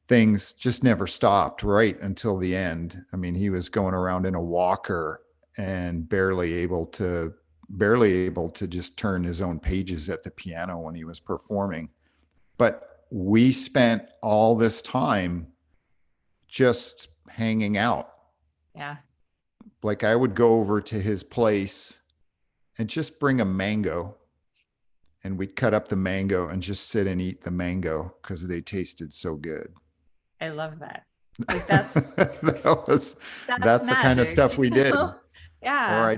Speaker 1: things, just never stopped right until the end. I mean, he was going around in a walker and barely able to just turn his own pages at the piano when he was performing. But we spent all this time just hanging out.
Speaker 2: yeah.
Speaker 1: Like, I would go over to his place and just bring a mango, and we'd cut up the mango and just sit and eat the mango because they tasted so good.
Speaker 2: I love that. Like
Speaker 1: that was
Speaker 2: that's
Speaker 1: that's the kind of
Speaker 2: magic,
Speaker 1: stuff we did. Or
Speaker 2: Yeah,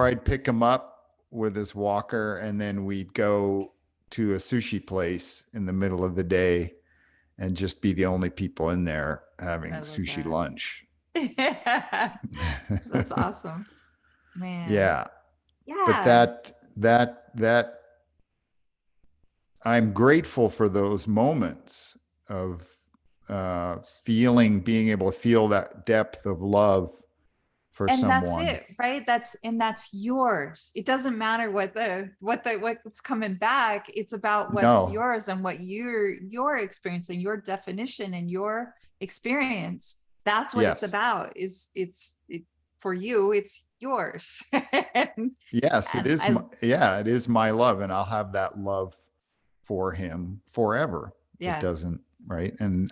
Speaker 1: I'd pick him up with his walker, and then we'd go to a sushi place in the middle of the day and just be the only people in there
Speaker 2: I
Speaker 1: having
Speaker 2: love
Speaker 1: sushi
Speaker 2: that.
Speaker 1: lunch.
Speaker 2: That's awesome, man.
Speaker 1: Yeah, but
Speaker 2: Yeah.
Speaker 1: that I'm grateful for those moments of being able to feel that depth of love for
Speaker 2: And that's
Speaker 1: someone.
Speaker 2: it, right? That's yours. It doesn't matter what's coming back. It's about what's
Speaker 1: No.
Speaker 2: yours and what you're experiencing, your definition and your experience. that's what it's
Speaker 1: Yes.
Speaker 2: about. For you, it's yours. and,
Speaker 1: Yes, it
Speaker 2: and
Speaker 1: is.
Speaker 2: I,
Speaker 1: Yeah, it is my love, and I'll have that love for him forever. It
Speaker 2: yeah,
Speaker 1: doesn't, right? And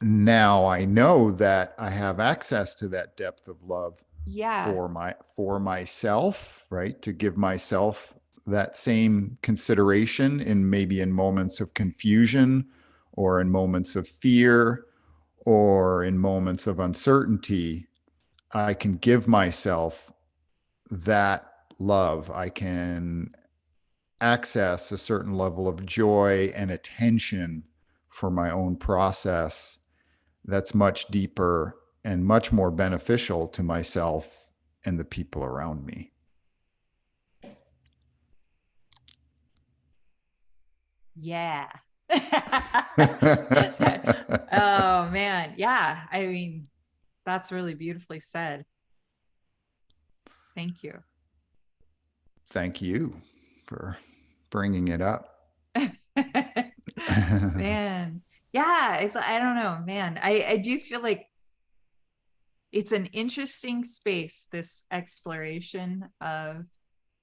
Speaker 1: now I know that I have access to that depth of love
Speaker 2: yeah,
Speaker 1: for myself, right? To give myself that same consideration in maybe in moments of confusion or in moments of fear or in moments of uncertainty. I can give myself that love. I can access a certain level of joy and attention for my own process that's much deeper and much more beneficial to myself and the people around me.
Speaker 2: yeah. Oh man, yeah. I mean, that's really beautifully said. Thank you.
Speaker 1: Thank you for bringing it up.
Speaker 2: Man, yeah. I don't know, man. I do feel like it's an interesting space, this exploration of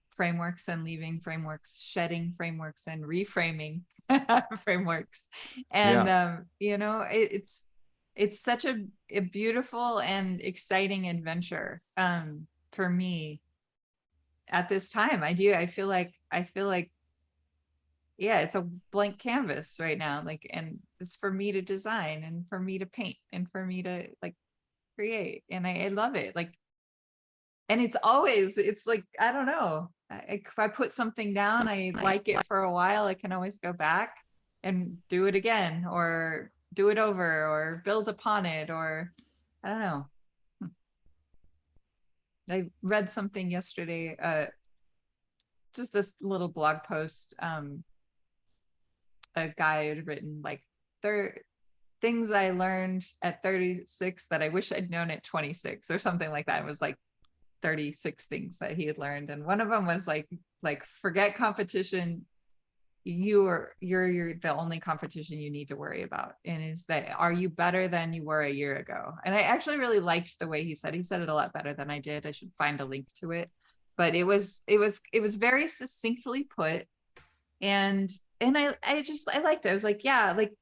Speaker 2: frameworks and leaving frameworks, shedding frameworks and reframing frameworks. And
Speaker 1: Yeah.
Speaker 2: it's such a beautiful and exciting adventure for me at this time. I feel like yeah, it's a blank canvas right now. Like, and it's for me to design and for me to paint and for me to like create. And I love it. Like, and it's like, I don't know. If I put something down, I like it for a while, I can always go back and do it again or do it over or build upon it or I don't know. I read something yesterday, just this little blog post. A guy had written like there things I learned at 36 that I wish I'd known at 26 or something like that. It was like 36 things that he had learned. And one of them was like forget competition. You're the only competition you need to worry about. And is that are you better than you were a year ago? And I actually really liked the way he said it a lot better than I did. I should find a link to it. But it was very succinctly put. And I liked it. I was like, yeah, like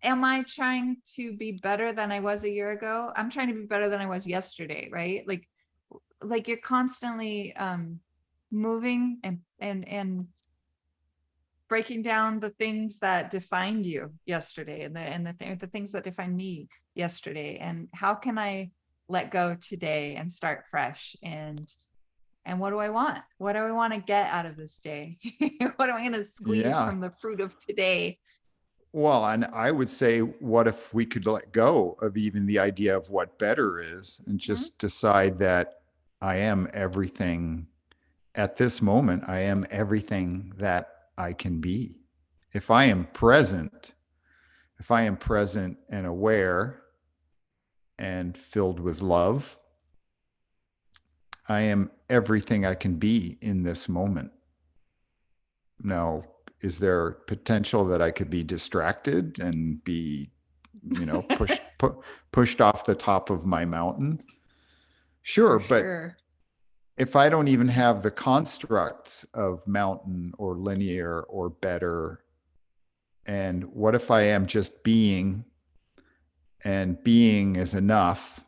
Speaker 2: am I trying to be better than I was a year ago? I'm trying to be better than I was yesterday, right? Like you're constantly moving and breaking down the things that defined you yesterday and the things that defined me yesterday, and how can I let go today and start fresh, and what do I want to get out of this day? What am I going to squeeze
Speaker 1: Yeah.
Speaker 2: from the fruit of today?
Speaker 1: Well, and I would say, what if we could let go of even the idea of what better is and
Speaker 2: Mhm.
Speaker 1: just decide that I am everything at this moment? I am everything that I can be. If I am present, if I am present and aware and filled with love, I am everything I can be in this moment. Now, is there potential that I could be distracted and be, pushed off the top of my mountain?
Speaker 2: For
Speaker 1: Sure, but
Speaker 2: sure.
Speaker 1: if I don't even have the constructs of mountain or linear or better, and what if I am just being and being is enough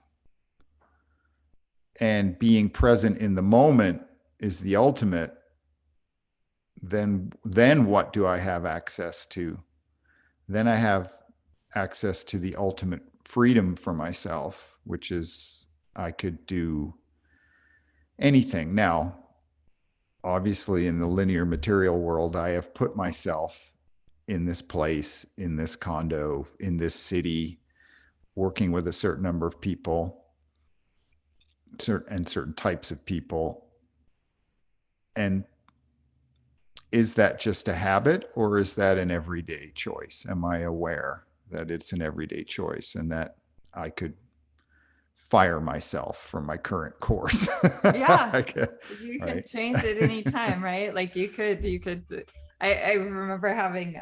Speaker 1: and being present in the moment is the ultimate, then what do I have access to? Then I have access to the ultimate freedom for myself, which is I could do anything. Now, obviously, in the linear material world, I have put myself in this place, in this condo, in this city, working with a certain number of people and certain types of people. And is that just a habit or is that an everyday choice? Am I aware that it's an everyday choice and that I could fire myself from my current course?
Speaker 2: Yeah,
Speaker 1: Okay.
Speaker 2: you can
Speaker 1: Right.
Speaker 2: change it anytime, right? Like you could I remember having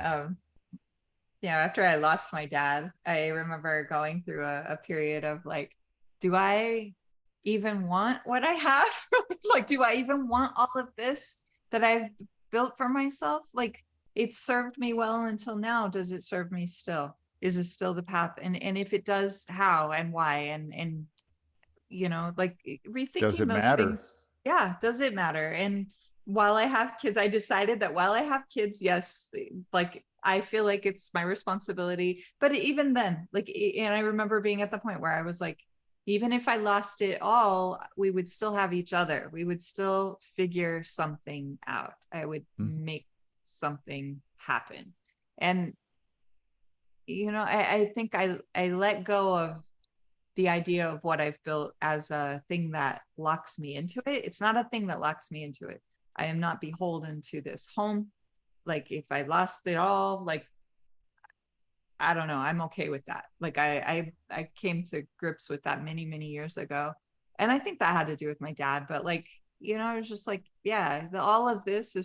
Speaker 2: Yeah, after I lost my dad, I remember going through a period of like, do I even want what I have? Like, do I even want all of this that I've built for myself? Like, it served me well until now. Does it serve me still? Is it still the path? And if it does, how and why? And like
Speaker 1: Does
Speaker 2: rethinking
Speaker 1: it
Speaker 2: those
Speaker 1: matter?
Speaker 2: things. Yeah, does it matter? And while I have kids, I decided that while I have kids, yes, like I feel like it's my responsibility. But even then, like, and I remember being at the point where I was like, even if I lost it all, we would still have each other. We would still figure something out. I would
Speaker 1: Mhm.
Speaker 2: make something happen. And I think I let go of the idea of what I've built as a thing that locks me into it. It's not a thing that locks me into it. I am not beholden to this home. Like if I lost it all, like I don't know, I'm okay with that. Like I came to grips with that many, many years ago. And I think that had to do with my dad, but like, I was just like, yeah, all of this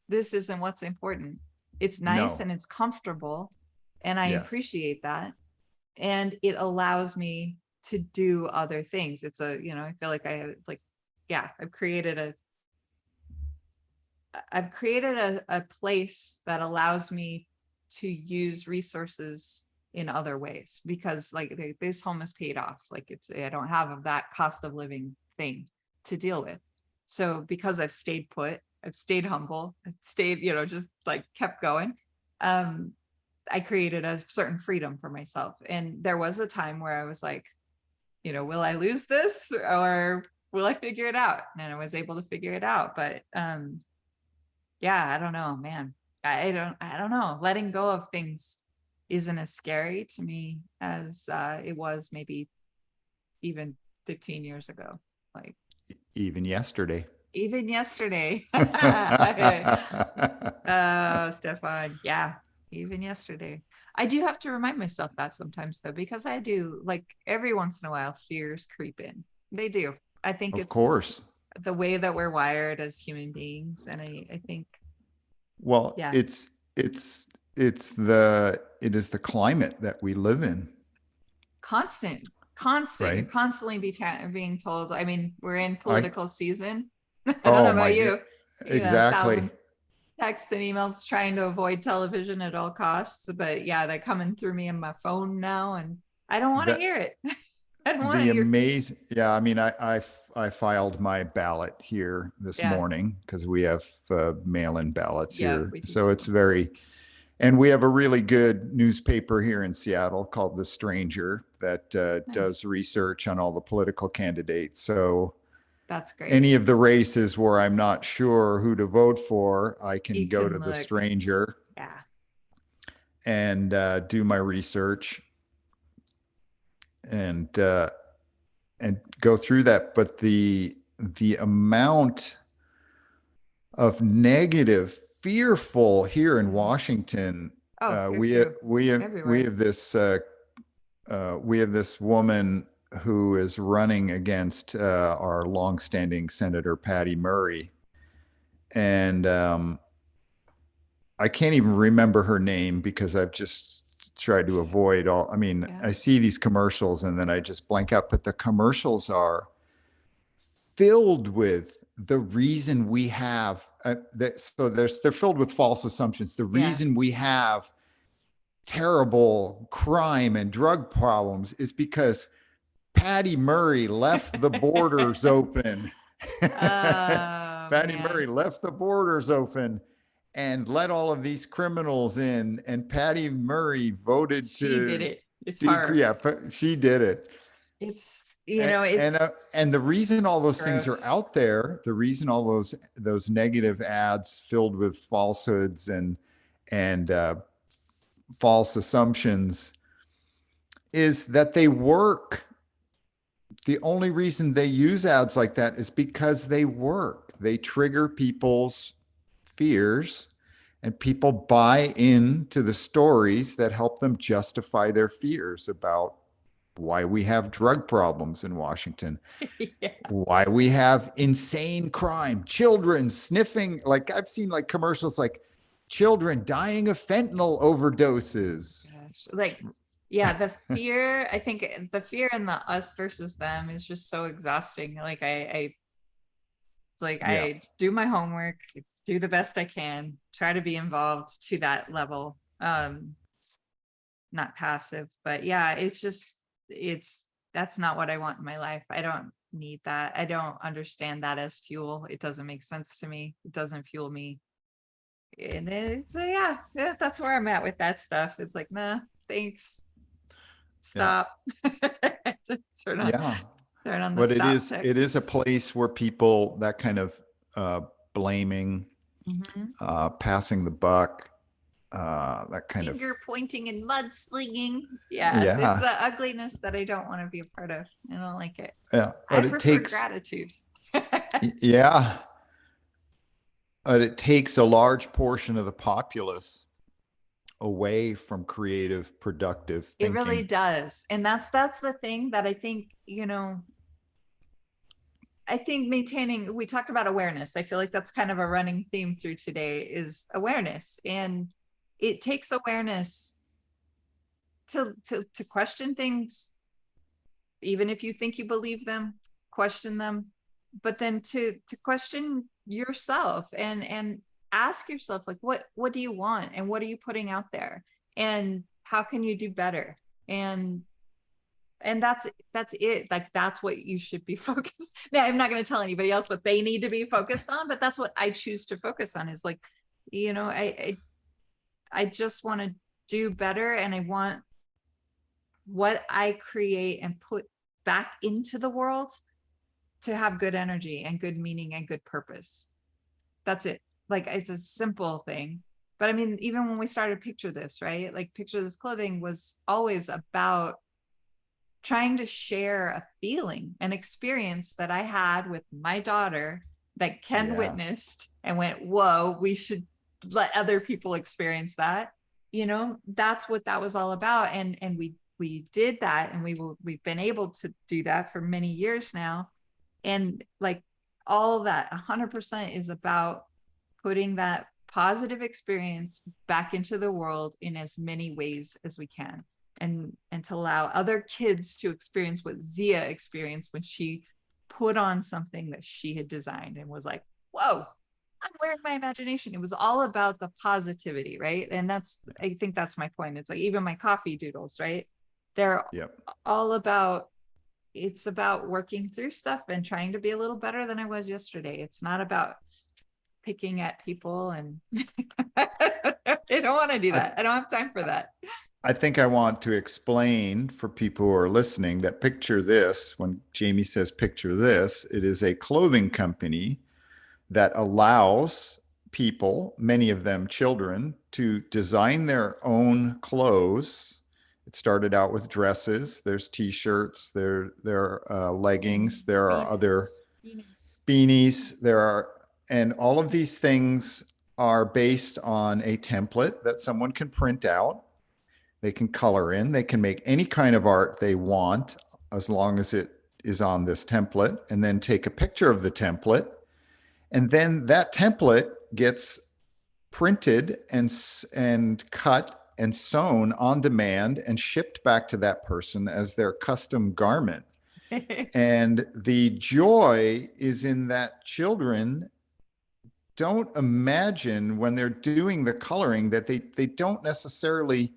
Speaker 2: isn't what's important. It's nice
Speaker 1: No.
Speaker 2: and it's comfortable. And I
Speaker 1: Yes.
Speaker 2: appreciate that, and it allows me to do other things. I feel like yeah, I've created a place that allows me to use resources in other ways because like this home is paid off. Like I don't have that cost of living thing to deal with. So because I've stayed put, I've stayed humble, I've stayed, just like kept going. Um, I created a certain freedom for myself. And there was a time where I was like, will I lose this or will I figure it out? And I was able to figure it out. But yeah, I don't know, man. I don't know. Letting go of things isn't as scary to me as it was maybe even 15 years ago. Like
Speaker 1: Even yesterday.
Speaker 2: even yesterday. Oh, Stefan. Yeah, even yesterday. I do have to remind myself that sometimes though, because I do like every once in a while fears creep in. They do. I think
Speaker 1: Of
Speaker 2: it's
Speaker 1: course.
Speaker 2: the way that we're wired as human beings. And I think,
Speaker 1: Well,
Speaker 2: yeah,
Speaker 1: it is the climate that we live in,
Speaker 2: constant. You're
Speaker 1: right?
Speaker 2: constantly being told. I mean, we're in
Speaker 1: I
Speaker 2: political season. I don't know
Speaker 1: Oh
Speaker 2: about
Speaker 1: my god.
Speaker 2: you. A
Speaker 1: Exactly.
Speaker 2: thousand texts and emails trying to avoid television at all costs. But yeah, they're coming through me on my phone now, and I don't want to
Speaker 1: The
Speaker 2: hear it. I don't want to
Speaker 1: the
Speaker 2: hear.
Speaker 1: amazing Yeah, I mean I filed my ballot here this
Speaker 2: Yeah,
Speaker 1: morning because we have mail-in ballots
Speaker 2: yeah,
Speaker 1: here.
Speaker 2: we do
Speaker 1: So
Speaker 2: too.
Speaker 1: it's very And we have a really good newspaper here in Seattle called The Stranger that does
Speaker 2: Nice.
Speaker 1: research on all the political candidates. So
Speaker 2: That's great.
Speaker 1: any of the races where I'm not sure who to vote for, I can
Speaker 2: You
Speaker 1: go to
Speaker 2: can
Speaker 1: The
Speaker 2: look.
Speaker 1: Stranger
Speaker 2: Yeah.
Speaker 1: and do my research and uh, and go through that. But the amount of negative, fearful here in
Speaker 2: Mm.
Speaker 1: Washington,
Speaker 2: Oh,
Speaker 1: uh,
Speaker 2: here
Speaker 1: we
Speaker 2: too.
Speaker 1: we we
Speaker 2: Everywhere.
Speaker 1: have this we have this woman who is running against our longstanding Senator Patty Murray, and I can't even remember her name because I've just tried to avoid all. I mean,
Speaker 2: Yeah.
Speaker 1: I see these commercials and then I just blank out. But the commercials are filled with the reason we have. They're filled with false assumptions. The
Speaker 2: Yeah.
Speaker 1: reason we have terrible crime and drug problems is because Patty Murray left the borders open.
Speaker 2: Oh
Speaker 1: Patty
Speaker 2: man.
Speaker 1: Murray left the borders open and let all of these criminals in. And Patty Murray voted
Speaker 2: She did
Speaker 1: to
Speaker 2: it. It's
Speaker 1: decrease.
Speaker 2: her.
Speaker 1: Yeah, she did it.
Speaker 2: It's
Speaker 1: And
Speaker 2: it's
Speaker 1: and the reason all those things are
Speaker 2: gross.
Speaker 1: out there, the reason all those negative ads filled with falsehoods and false assumptions is that they work. The only reason they use ads like that is because they work. They trigger people's fears and people buy into the stories that help them justify their fears about why we have drug problems in Washington,
Speaker 2: Yeah.
Speaker 1: why we have insane crime, children sniffing. Like I've seen like commercials like children dying of fentanyl overdoses.
Speaker 2: Gosh, like, yeah, the fear, I think the fear in the us versus them is just so exhausting. Like it's like
Speaker 1: Yeah,
Speaker 2: I do my homework, do the best I can, try to be involved to that level. Not passive, but yeah, it's just, it's, that's not what I want in my life. I don't need that. I don't understand that as fuel. It doesn't make sense to me. It doesn't fuel me. And it's, yeah, that's where I'm at with that stuff. It's like, nah, thanks.
Speaker 1: yeah,
Speaker 2: Stop. turn on,
Speaker 1: yeah.
Speaker 2: turn on the
Speaker 1: But
Speaker 2: stop
Speaker 1: it is a
Speaker 2: texts.
Speaker 1: place where people, that kind of uh, blaming,
Speaker 2: Mhm.
Speaker 1: passing the buck, that kind of,
Speaker 2: Finger pointing and mudslinging. Yeah, it's
Speaker 1: yeah,
Speaker 2: the ugliness that I don't want to be a part of. I don't like it.
Speaker 1: yeah.
Speaker 2: I
Speaker 1: But it
Speaker 2: prefer
Speaker 1: takes,
Speaker 2: gratitude.
Speaker 1: yeah, but it takes a large portion of the populace away from creative, productive
Speaker 2: It really
Speaker 1: thinking.
Speaker 2: does. And that's the thing that I think, I think maintaining, we talked about awareness. I feel like that's kind of a running theme through today is awareness. And it takes awareness to question things, even if you think you believe them, question them, but then to question yourself and ask yourself, like, what do you want and what are you putting out there? And how can you do better? And that's it. Like, that's what you should be focused. Now, I'm not going to tell anybody else what they need to be focused on, but that's what I choose to focus on, is like, I just want to do better, and I want what I create and put back into the world to have good energy and good meaning and good purpose. That's it. Like, it's a simple thing. But I mean, even when we started Picture This, right? Like, Picture This clothing was always about trying to share a feeling, an experience that I had with my daughter that Ken
Speaker 1: Yeah,
Speaker 2: witnessed and went, whoa, we should let other people experience that. That's what that was all about. And we did that, and we've been able to do that for many years now. And like, all of that 100% is about putting that positive experience back into the world in as many ways as we can, and to allow other kids to experience what Zia experienced when she put on something that she had designed and was like, whoa, I'm wearing my imagination. It was all about the positivity, right? And that's, I think that's my point. It's like, even my coffee doodles, right? They're
Speaker 1: yep.
Speaker 2: all about, it's about working through stuff and trying to be a little better than I was yesterday. It's not about picking at people, and I don't want to do
Speaker 1: I,
Speaker 2: that. I don't have time for that.
Speaker 1: I think I want to explain for people who are listening that Picture This, when Jamie says picture this, it is a clothing company that allows people, many of them children, to design their own clothes. It started out with dresses. There's t-shirts. There are leggings. There are other
Speaker 2: Venus. Venus.
Speaker 1: beanies. There are, and all of these things are based on a template that someone can print out. They can color in. They can make any kind of art they want as long as it is on this template, and then take a picture of the template, and then that template gets printed and cut and sewn on demand and shipped back to that person as their custom garment. And the joy is in that children don't imagine when they're doing the coloring that they don't necessarily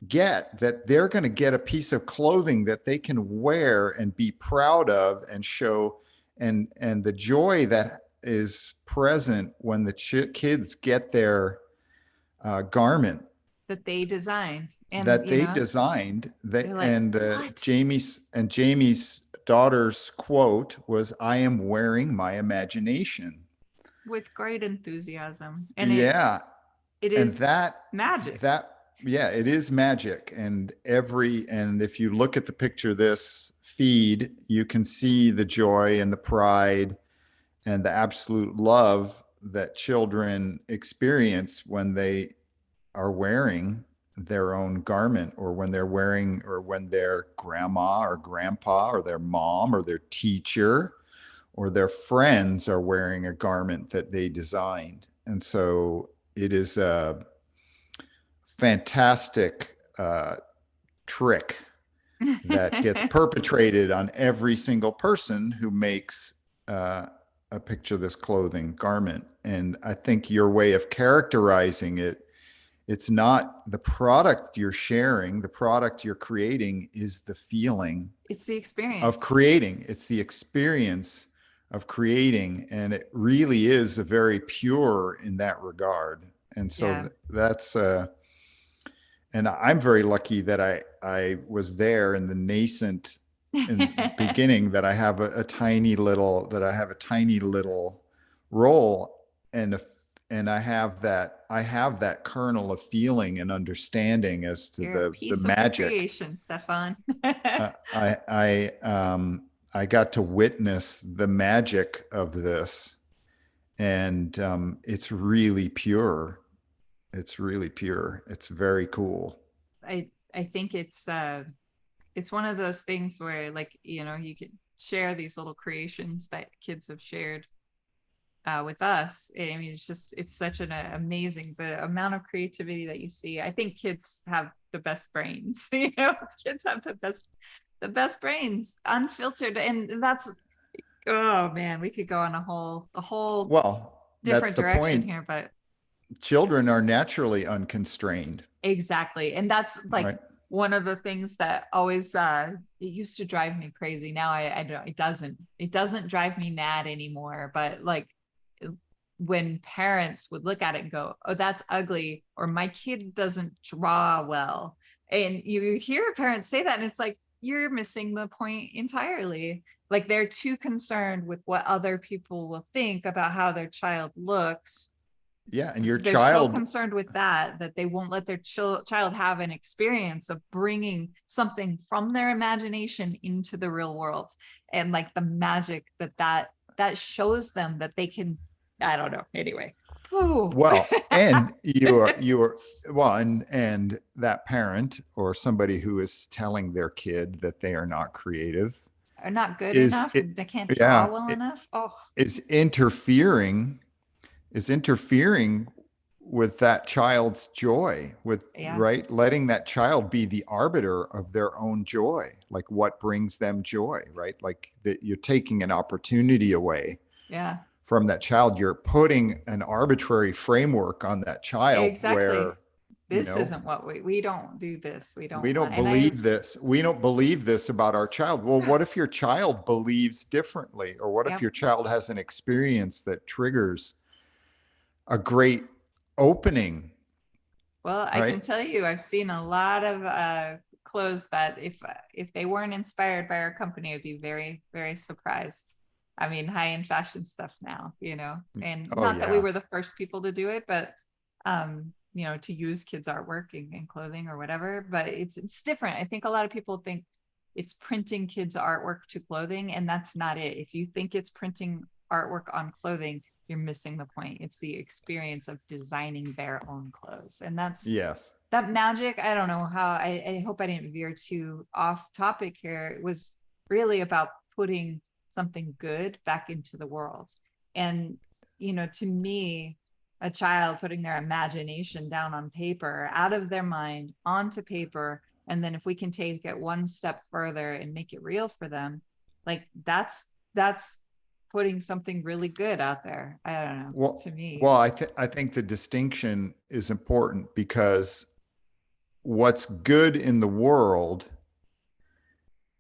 Speaker 1: get that they're going to get a piece of clothing that they can wear and be proud of and show, and the joy that is present when the kids get their garment
Speaker 2: That they designed. And,
Speaker 1: that they designed that.
Speaker 2: they're like,
Speaker 1: And
Speaker 2: what?
Speaker 1: Jamie's daughter's quote was, "I am wearing my imagination."
Speaker 2: With great enthusiasm. And
Speaker 1: Yeah.
Speaker 2: it
Speaker 1: And
Speaker 2: is magic.
Speaker 1: that yeah, it is magic. And if you look at the Picture This feed, you can see the joy and the pride and the absolute love that children experience when they are wearing their own garment, or when they're wearing, or when their grandma or grandpa or their mom or their teacher or their friends are wearing a garment that they designed. And so it is a fantastic trick that gets perpetrated on every single person who makes uh, a picture of this clothing garment. And I think your way of characterizing it, it's not the product you're sharing, the product you're creating is the feeling
Speaker 2: It's the
Speaker 1: of
Speaker 2: experience.
Speaker 1: creating. It's the experience of creating. And it really is a very pure in that regard. And
Speaker 2: Yeah.
Speaker 1: so that's, and I'm very lucky that I was there in the nascent in beginning that I have a tiny little that I have a tiny little role and if and I have that kernel of feeling and understanding as to
Speaker 2: You're a
Speaker 1: the
Speaker 2: piece of the
Speaker 1: magic.
Speaker 2: creation, Stefan.
Speaker 1: I got to witness the magic of this, and it's really pure. It's really pure. It's very cool.
Speaker 2: I think it's one of those things where, like, you could share these little creations that kids have shared with us. I mean, it's such an amazing the amount of creativity that you see. I think kids have the best brains. Kids have the best brains, unfiltered, and that's, oh man, we could go on a whole
Speaker 1: Well, that's
Speaker 2: different
Speaker 1: the
Speaker 2: direction
Speaker 1: point.
Speaker 2: here, but
Speaker 1: Children are naturally unconstrained,
Speaker 2: exactly. And that's like
Speaker 1: right?
Speaker 2: one of the things that always it used to drive me crazy. Now I don't, it doesn't drive me mad anymore, but like when parents would look at it and go, "Oh, that's ugly," or "My kid doesn't draw well." And you hear parents say that and it's like you're missing the point entirely. Like they're too concerned with what other people will think about how their child looks.
Speaker 1: Yeah, and your
Speaker 2: They're so
Speaker 1: child,
Speaker 2: concerned with that they won't let their child have an experience of bringing something from their imagination into the real world, and like the magic that shows them that they can. I don't know, anyway. Ooh.
Speaker 1: well, and you are well, and that parent or somebody who is telling their kid that they are not creative
Speaker 2: Are not good
Speaker 1: is
Speaker 2: enough,
Speaker 1: it,
Speaker 2: they can't draw
Speaker 1: yeah,
Speaker 2: well
Speaker 1: it
Speaker 2: enough. Oh,
Speaker 1: is interfering with that child's joy, with
Speaker 2: yeah,
Speaker 1: right, letting that child be the arbiter of their own joy, like what brings them joy, right? Like that you're taking an opportunity away
Speaker 2: yeah,
Speaker 1: from that child. You're putting an arbitrary framework on that child
Speaker 2: exactly.
Speaker 1: where, you
Speaker 2: This
Speaker 1: know,
Speaker 2: isn't what we don't do this, we
Speaker 1: we
Speaker 2: don't want.
Speaker 1: don't
Speaker 2: And I,
Speaker 1: believe this. We don't believe this about our child. Well, what if your child believes differently? Or what if
Speaker 2: yep.
Speaker 1: your child has an experience that triggers a great opening,
Speaker 2: Well, I
Speaker 1: right?
Speaker 2: can tell you, I've seen a lot of clothes that if they weren't inspired by our company, I'd be very, very surprised. I mean, high-end fashion stuff now, and
Speaker 1: Oh,
Speaker 2: not that we
Speaker 1: yeah.
Speaker 2: were the first people to do it, but to use kids' artwork and clothing or whatever. But it's different. I think a lot of people think it's printing kids' artwork to clothing, and that's not it. If you think it's printing artwork on clothing, you're missing the point. It's the experience of designing their own clothes. And that's
Speaker 1: Yes.
Speaker 2: that magic. I don't know how, I hope I didn't veer too off topic here. It was really about putting something good back into the world. And, to me, a child putting their imagination down on paper, out of their mind, onto paper. And then if we can take it one step further and make it real for them, like that's putting something really good out there. I don't know.
Speaker 1: Well,
Speaker 2: To me,
Speaker 1: I think the distinction is important because what's good in the world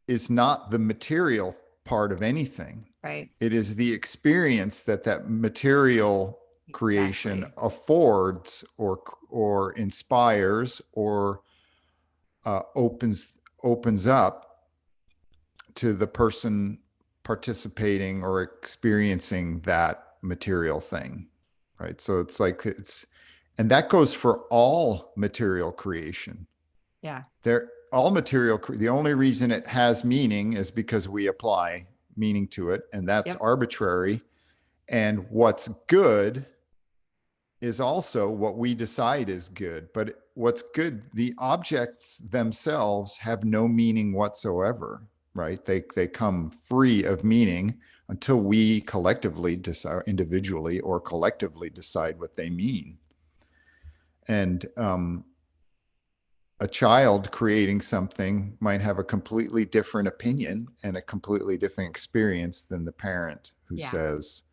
Speaker 1: is not the material part of anything.
Speaker 2: right?
Speaker 1: It is the experience that that material creation
Speaker 2: Exactly.
Speaker 1: affords or inspires or opens up to the person participating or experiencing that material thing, right? So it's like and that goes for all material creation.
Speaker 2: Yeah.
Speaker 1: There, all material. The only reason it has meaning is because we apply meaning to it, and that's
Speaker 2: Yep.
Speaker 1: arbitrary. And what's good is also what we decide is good. But what's good, the objects themselves have no meaning whatsoever, right? They come free of meaning until we collectively decide, individually or collectively decide what they mean. And a child creating something might have a completely different opinion and a completely different experience than the parent who
Speaker 2: Yeah.
Speaker 1: says,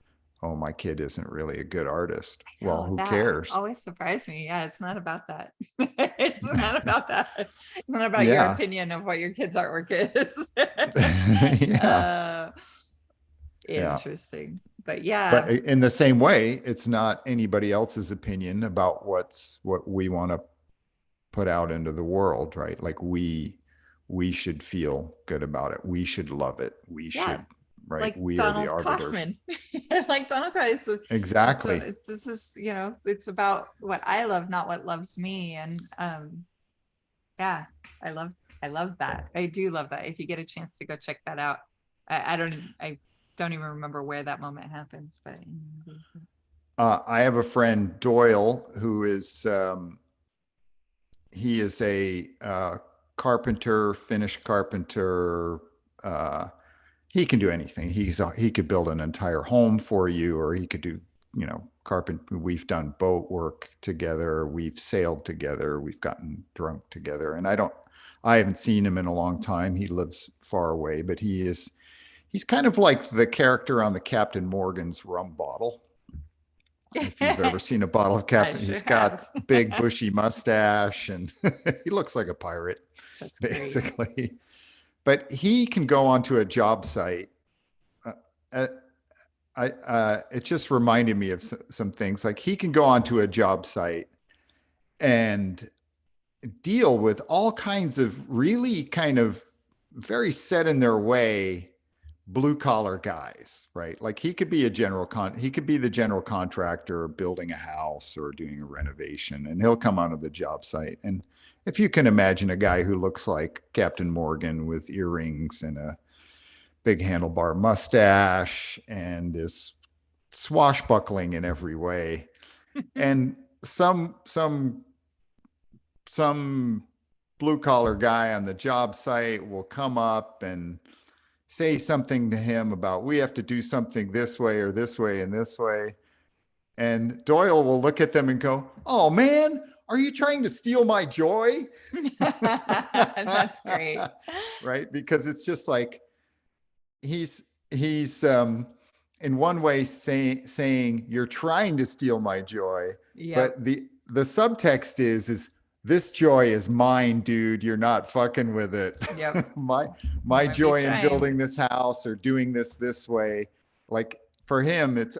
Speaker 1: "Oh, my kid isn't really a good artist." Well,
Speaker 2: Oh,
Speaker 1: who
Speaker 2: that
Speaker 1: cares?
Speaker 2: always surprised me. Yeah, it's not about that. It's not about that. It's not about your
Speaker 1: Yeah.
Speaker 2: opinion of what your kid's artwork is.
Speaker 1: Yeah.
Speaker 2: uh,
Speaker 1: Yeah.
Speaker 2: Interesting. But
Speaker 1: But
Speaker 2: yeah,
Speaker 1: in the same way, it's not anybody else's opinion about what we want to put out into the world, right? Like we should feel good about it. We should love it. We
Speaker 2: yeah,
Speaker 1: should, right?
Speaker 2: like
Speaker 1: We are the
Speaker 2: Donald
Speaker 1: arbiters.
Speaker 2: Kaufman. Like Donald Kaufman,
Speaker 1: Exactly.
Speaker 2: this is, it's about what I love, not what loves me. And yeah, I love I love that. I do love that. If you get a chance to go check that out. I don't even remember where that moment happens, but
Speaker 1: I have a friend, Doyle, who is he is a carpenter, finished carpenter. Uh, he can do anything. He could build an entire home for you, or he could do, carpent. We've done boat work together. We've sailed together. We've gotten drunk together. And I haven't seen him in a long time. He lives far away, but he's kind of like the character on the Captain Morgan's rum bottle. If you've ever seen a bottle of
Speaker 2: I
Speaker 1: Captain,
Speaker 2: sure
Speaker 1: he's
Speaker 2: have.
Speaker 1: got big bushy mustache and he looks like a pirate,
Speaker 2: That's great.
Speaker 1: basically. But he can go onto a job site. Uh, uh, it just reminded me of some things. Like he can go onto a job site and deal with all kinds of really kind of very set in their way blue collar guys, right? Like he could be the general contractor building a house or doing a renovation, and he'll come onto the job site. And if you can imagine a guy who looks like Captain Morgan with earrings and a big handlebar mustache and is swashbuckling in every way, and some blue collar guy on the job site will come up and say something to him about we have to do something this way or this way and this way. And Doyle will look at them and go, "Oh man, are you trying to steal my joy?"
Speaker 2: That's great.
Speaker 1: Right? Because it's just like he's in one way saying you're trying to steal my joy,
Speaker 2: Yep.
Speaker 1: but the subtext is this joy is mine, dude. You're not fucking with it.
Speaker 2: Yep.
Speaker 1: My
Speaker 2: You might be
Speaker 1: joy in
Speaker 2: trying.
Speaker 1: building this house or doing this way, like for him, it's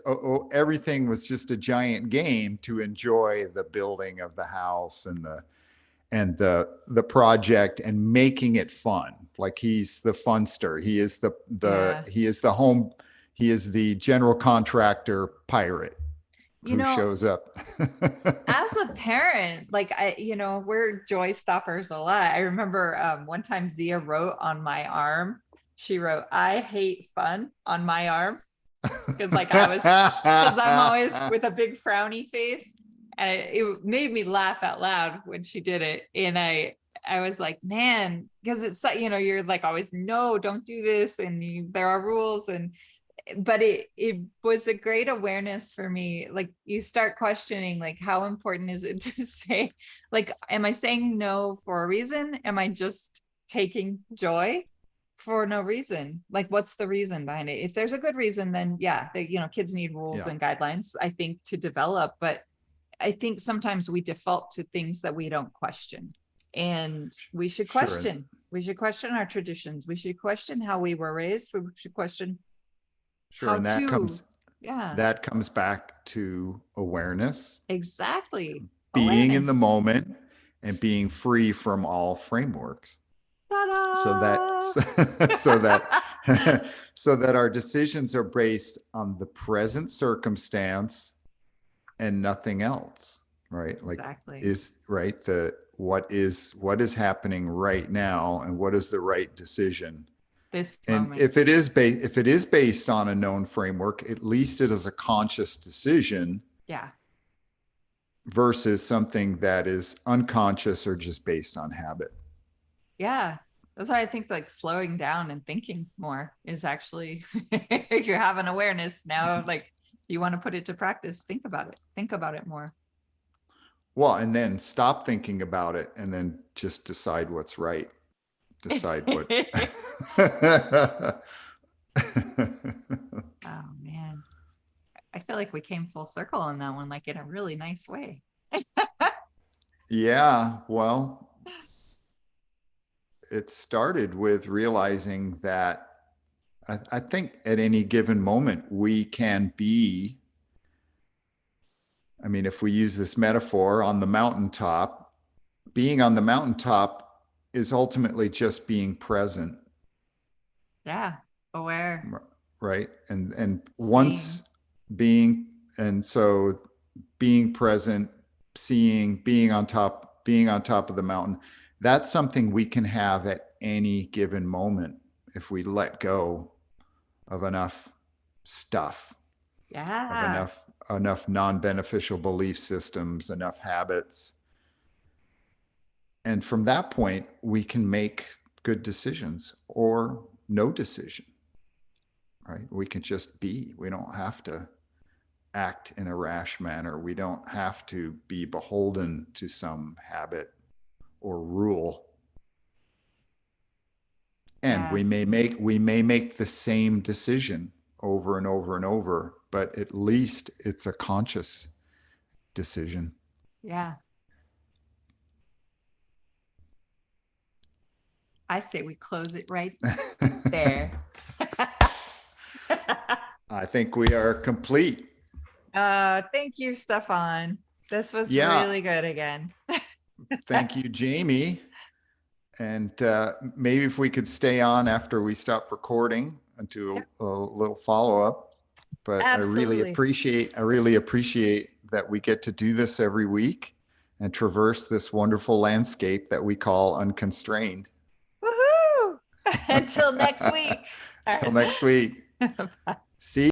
Speaker 1: everything was just a giant game to enjoy the building of the house and the project and making it fun. Like he's the funster.
Speaker 2: Yeah.
Speaker 1: He is the home. He is the general contractor pirate
Speaker 2: You
Speaker 1: who
Speaker 2: know,
Speaker 1: shows up.
Speaker 2: as a parent, like we're joy stoppers a lot. I remember one time Zia wrote on my arm, she wrote, "I hate fun" on my arm. Because because I'm always with a big frowny face. And it made me laugh out loud when she did it. And I was like, man, because it's, you're like always, no, don't do this. And there are rules. But it was a great awareness for me. Like you start questioning, like, how important is it to say, like, am I saying no for a reason? Am I just taking joy for no reason? Like, what's the reason behind it? If there's a good reason, then yeah, kids need rules
Speaker 1: Yeah,
Speaker 2: and guidelines, I think, to develop. But I think sometimes we default to things that we don't question. And we should
Speaker 1: sure,
Speaker 2: question. We should question our traditions. We should question how we were raised. We should question
Speaker 1: sure,
Speaker 2: how
Speaker 1: and
Speaker 2: to, yeah,
Speaker 1: that comes back to awareness,
Speaker 2: exactly.
Speaker 1: being in the
Speaker 2: Awareness.
Speaker 1: moment, and being free from all frameworks. So that
Speaker 2: Ta-da!
Speaker 1: so that so that our decisions are based on the present circumstance and nothing else, right? Like
Speaker 2: Exactly.
Speaker 1: is right the what is happening right now and what is the right decision.
Speaker 2: This
Speaker 1: And
Speaker 2: moment.
Speaker 1: if it is based on a known framework, at least it is a conscious decision
Speaker 2: Yeah.
Speaker 1: versus something that is unconscious or just based on habit.
Speaker 2: Yeah. That's why I think like slowing down and thinking more is actually, if you have an awareness now, like you want to put it to practice, think about it. Think about it more.
Speaker 1: Well, and then stop thinking about it and then just decide what's right. Decide what.
Speaker 2: Oh man. I feel like we came full circle on that one, like in a really nice way.
Speaker 1: Yeah, well, it started with realizing that I think at any given moment we can be, I mean, if we use this metaphor on the mountaintop, being on the mountaintop is ultimately just being present,
Speaker 2: Yeah. Aware,
Speaker 1: right? And once
Speaker 2: seeing.
Speaker 1: being, and so being present, seeing, being on top of the mountain, that's something we can have at any given moment if we let go of enough stuff, of
Speaker 2: Yeah.
Speaker 1: enough non-beneficial belief systems, enough habits. And from that point, we can make good decisions or no decision, right? We can just be. We don't have to act in a rash manner. We don't have to be beholden to some habit or rule. And
Speaker 2: Yeah.
Speaker 1: we may make the same decision over and over and over, but at least it's a conscious decision.
Speaker 2: Yeah. I say we close it right there.
Speaker 1: I think we are complete.
Speaker 2: Thank you, Stefan. This was
Speaker 1: Yeah.
Speaker 2: really good again.
Speaker 1: Thank you, Jamie. And maybe if we could stay on after we stop recording and do
Speaker 2: Yep,
Speaker 1: a little follow up. But
Speaker 2: absolutely.
Speaker 1: I really appreciate that we get to do this every week and traverse this wonderful landscape that we call unconstrained.
Speaker 2: Woohoo! Until next week. All
Speaker 1: Till next week.
Speaker 2: right.
Speaker 1: See